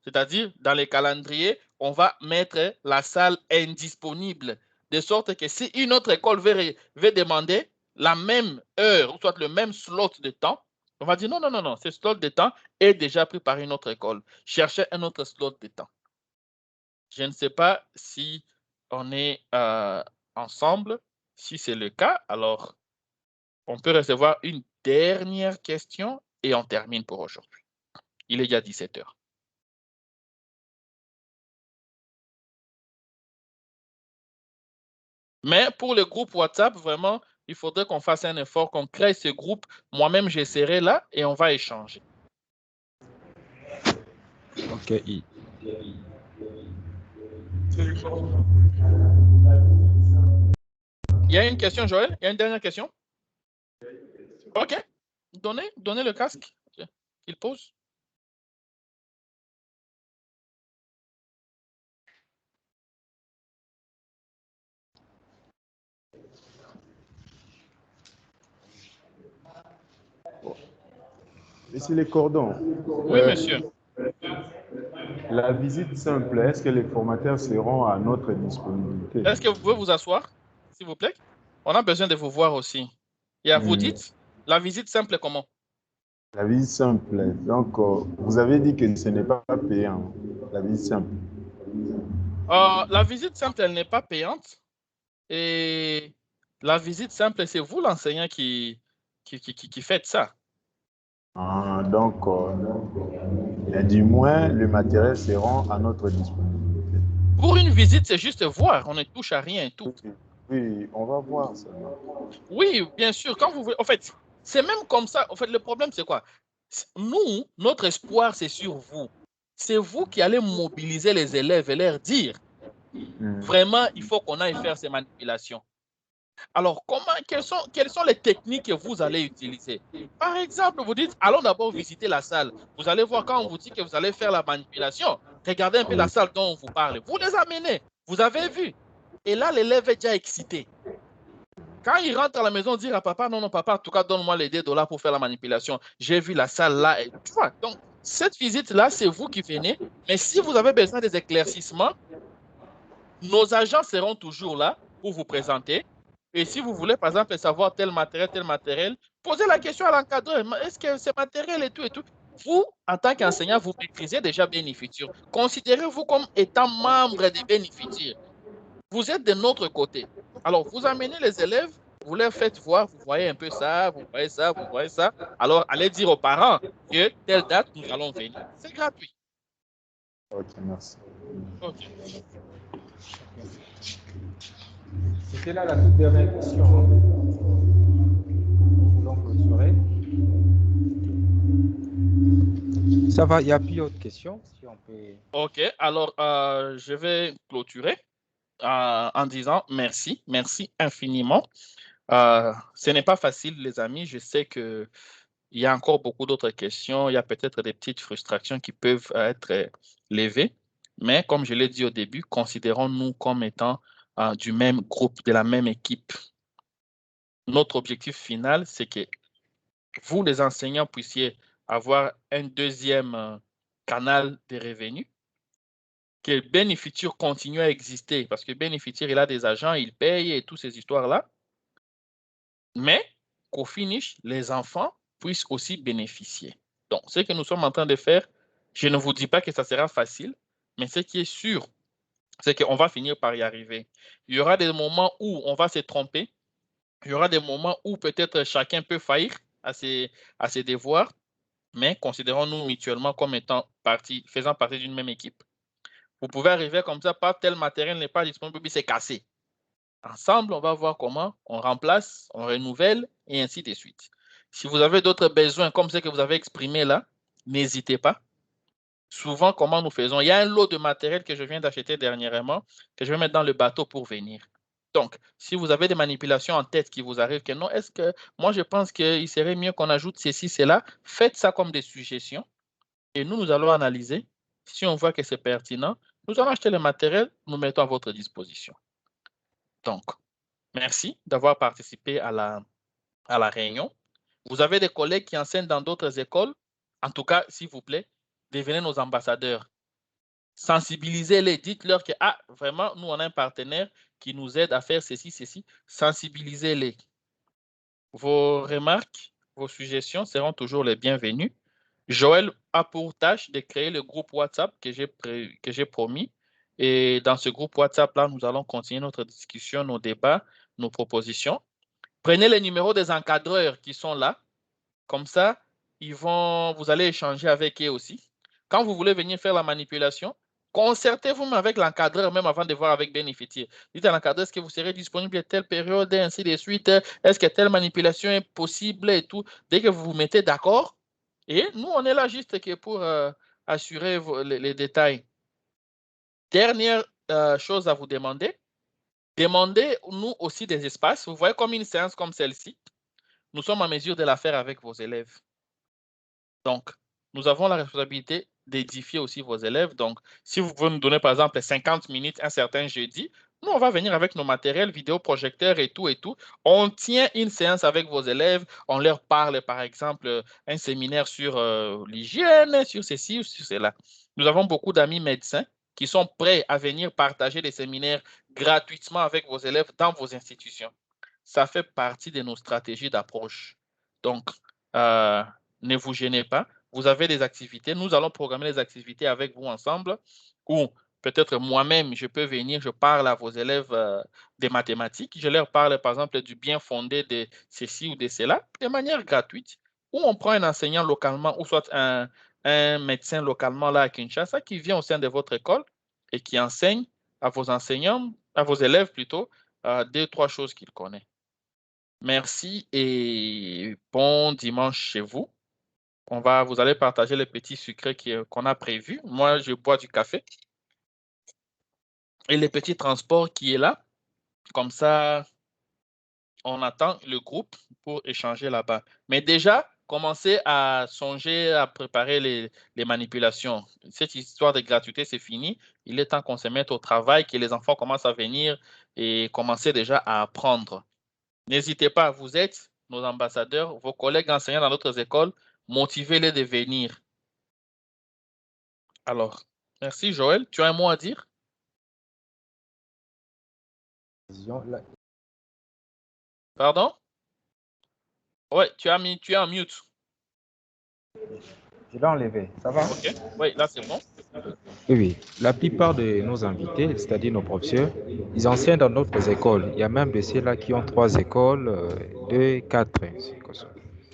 C'est-à-dire, dans les calendriers, on va mettre la salle indisponible, de sorte que si une autre école veut demander la même heure, ou soit le même slot de temps, on va dire non, non, non, non, ce slot de temps est déjà pris par une autre école. Cherchez un autre slot de temps. Je ne sais pas si on est ensemble. Si c'est le cas, alors on peut recevoir une dernière question et on termine pour aujourd'hui. Il est déjà 17 h. Mais pour le groupe WhatsApp, vraiment, il faudrait qu'on fasse un effort, qu'on crée ce groupe. Moi-même, je serai là et on va échanger. OK. Il y a une question, Joël? Il y a une dernière question? OK. Donnez le casque. Il pose. Monsieur les cordons. Oui, monsieur. La visite simple, est-ce que les formateurs seront à notre disponibilité? Est-ce que vous pouvez vous asseoir, s'il vous plaît? On a besoin de vous voir aussi. Et vous dites, la visite simple comment? La visite simple. Donc, vous avez dit que ce n'est pas payant, la visite simple. La visite simple, elle n'est pas payante. Et la visite simple, c'est vous, l'enseignant, qui faites ça. Donc, du moins, le matériel sera à notre disponibilité. Pour une visite, c'est juste voir. On ne touche à rien et tout. Oui, on va voir ça. Oui, bien sûr. Quand vous voulez, en fait, c'est même comme ça. En fait, le problème, c'est quoi? Nous, notre espoir, c'est sur vous. C'est vous qui allez mobiliser les élèves et leur dire, vraiment, il faut qu'on aille faire ces manipulations. Alors, quelles sont les techniques que vous allez utiliser? Par exemple, vous dites, allons d'abord visiter la salle. Vous allez voir quand on vous dit que vous allez faire la manipulation. Regardez un peu la salle dont on vous parle. Vous les amenez. Vous avez vu. Et là, l'élève est déjà excité. Quand il rentre à la maison, dire à papa, non, non, papa, en tout cas, donne-moi les $2 pour faire la manipulation. J'ai vu la salle là. Et, tu vois, donc, cette visite-là, c'est vous qui venez. Mais si vous avez besoin des éclaircissements, nos agents seront toujours là pour vous présenter. Et si vous voulez, par exemple, savoir tel matériel, posez la question à l'encadreur. Est-ce que ce matériel et tout et tout? Vous, en tant qu'enseignant, vous maîtrisez déjà Bénéficiaire. Considérez-vous comme étant membre de Bénéficiaire. Vous êtes de notre côté. Alors, vous amenez les élèves, vous leur faites voir, vous voyez un peu ça, vous voyez ça, vous voyez ça. Alors, allez dire aux parents que telle date, nous allons venir. C'est gratuit. Ok, merci. Ok. C'était là la toute dernière question. Nous voulons clôturer. Ça va, il n'y a plus d'autres questions. Si on peut... Ok, alors je vais clôturer en disant merci, merci infiniment. Ce n'est pas facile, les amis. Je sais qu'il y a encore beaucoup d'autres questions. Il y a peut-être des petites frustrations qui peuvent être levées. Mais comme je l'ai dit au début, considérons-nous comme étant du même groupe, de la même équipe. Notre objectif final, c'est que vous, les enseignants, puissiez avoir un deuxième canal de revenus, que Benefiture continue à exister, parce que Benefiture, il a des agents, il paye et toutes ces histoires-là, mais qu'au finish, les enfants puissent aussi bénéficier. Donc, ce que nous sommes en train de faire, je ne vous dis pas que ça sera facile, mais ce qui est sûr, c'est qu'on va finir par y arriver. Il y aura des moments où on va se tromper, il y aura des moments où peut-être chacun peut faillir à ses devoirs, mais considérons-nous mutuellement comme étant faisant partie d'une même équipe. Vous pouvez arriver comme ça, pas tel matériel n'est pas disponible, puis c'est cassé. Ensemble, on va voir comment on remplace, on renouvelle et ainsi de suite. Si vous avez d'autres besoins comme ce que vous avez exprimé là, n'hésitez pas. Souvent, comment nous faisons? Il y a un lot de matériel que je viens d'acheter dernièrement que je vais mettre dans le bateau pour venir. Donc, si vous avez des manipulations en tête qui vous arrivent, que non, est-ce que moi je pense qu'il serait mieux qu'on ajoute ceci, cela, faites ça comme des suggestions et nous allons analyser. Si on voit que c'est pertinent, nous allons acheter le matériel, nous mettons à votre disposition. Donc, merci d'avoir participé à la réunion. Vous avez des collègues qui enseignent dans d'autres écoles. En tout cas, s'il vous plaît, devenez nos ambassadeurs. Sensibilisez-les, dites-leur que, vraiment, nous, on a un partenaire qui nous aide à faire ceci, ceci. Sensibilisez-les. Vos remarques, vos suggestions seront toujours les bienvenues. Joël a pour tâche de créer le groupe WhatsApp que j'ai promis. Et dans ce groupe WhatsApp-là, nous allons continuer notre discussion, nos débats, nos propositions. Prenez les numéros des encadreurs qui sont là. Comme ça, vous allez échanger avec eux aussi. Quand vous voulez venir faire la manipulation, concertez-vous avec l'encadreur même avant de voir avec Benefiture. Dites à l'encadreur, est-ce que vous serez disponible à telle période, et ainsi de suite. Est-ce que telle manipulation est possible et tout. Dès que vous vous mettez d'accord, et nous, on est là juste que pour assurer les détails. Dernière chose à vous demander, demandez-nous aussi des espaces. Vous voyez comme une séance comme celle-ci, nous sommes en mesure de la faire avec vos élèves. Donc, nous avons la responsabilité d'édifier aussi vos élèves. Donc, si vous pouvez nous donner, par exemple, 50 minutes un certain jeudi, nous, on va venir avec nos matériels, vidéoprojecteurs et tout et tout. On tient une séance avec vos élèves. On leur parle, par exemple, un séminaire sur l'hygiène, sur ceci ou sur cela. Nous avons beaucoup d'amis médecins qui sont prêts à venir partager des séminaires gratuitement avec vos élèves dans vos institutions. Ça fait partie de nos stratégies d'approche. Donc, ne vous gênez pas. Vous avez des activités. Nous allons programmer les activités avec vous ensemble. Ou peut-être moi-même, je peux venir, je parle à vos élèves des mathématiques. Je leur parle, par exemple, du bien fondé de ceci ou de cela, de manière gratuite. Ou on prend un enseignant localement, ou soit un médecin localement là à Kinshasa qui vient au sein de votre école et qui enseigne à vos enseignants, à vos élèves plutôt, 2-3 choses qu'il connaît. Merci et bon dimanche chez vous. Vous allez partager les petits sucrés qu'on a prévus. Moi, je bois du café. Et les petits transports qui est là. Comme ça, on attend le groupe pour échanger là-bas. Mais déjà, commencez à songer à préparer les manipulations. Cette histoire de gratuité, c'est fini. Il est temps qu'on se mette au travail, que les enfants commencent à venir et commencer déjà à apprendre. N'hésitez pas, vous êtes nos ambassadeurs, vos collègues enseignants dans d'autres écoles, motivez-les de venir. Alors, merci Joël. Tu as un mot à dire? Pardon? Ouais, tu es en mute. Je l'ai enlevé. Ça va? OK. Oui, là, c'est bon. Oui, oui. La plupart de nos invités, c'est-à-dire nos professeurs, ils enseignent dans d'autres écoles. Il y a même de ceux-là qui ont 3 écoles, 2, 4. C'est comme ça.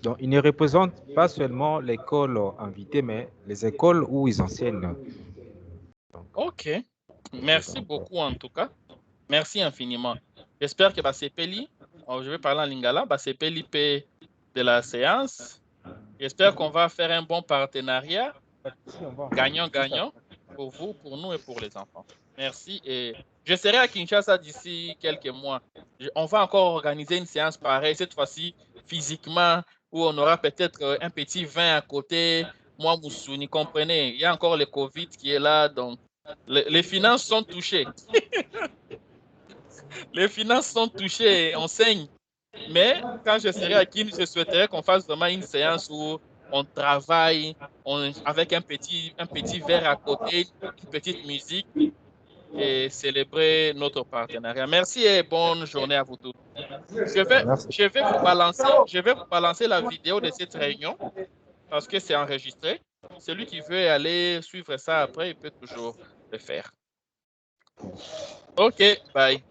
Donc, ils ne représentent pas seulement l'école invitée, mais les écoles où ils enseignent. OK. Merci beaucoup, en tout cas. Merci infiniment. J'espère que Basepeli, je vais parler en lingala, Basepeli paie de la séance. J'espère qu'on va faire un bon partenariat, gagnant-gagnant, pour vous, pour nous et pour les enfants. Merci. Et je serai à Kinshasa d'ici quelques mois. On va encore organiser une séance pareille, cette fois-ci physiquement, où on aura peut-être un petit vin à côté. Moi, Moussouni, comprenez, il y a encore le Covid qui est là, donc les finances sont touchées. Les finances sont touchées, on saigne. Mais quand je serai à Kin, je souhaiterais qu'on fasse vraiment une séance où on travaille avec un petit verre à côté, une petite musique et célébrer notre partenariat. Merci et bonne journée à vous tous. Je vais vous balancer la vidéo de cette réunion parce que c'est enregistré. Celui qui veut aller suivre ça après, il peut toujours le faire. OK, bye.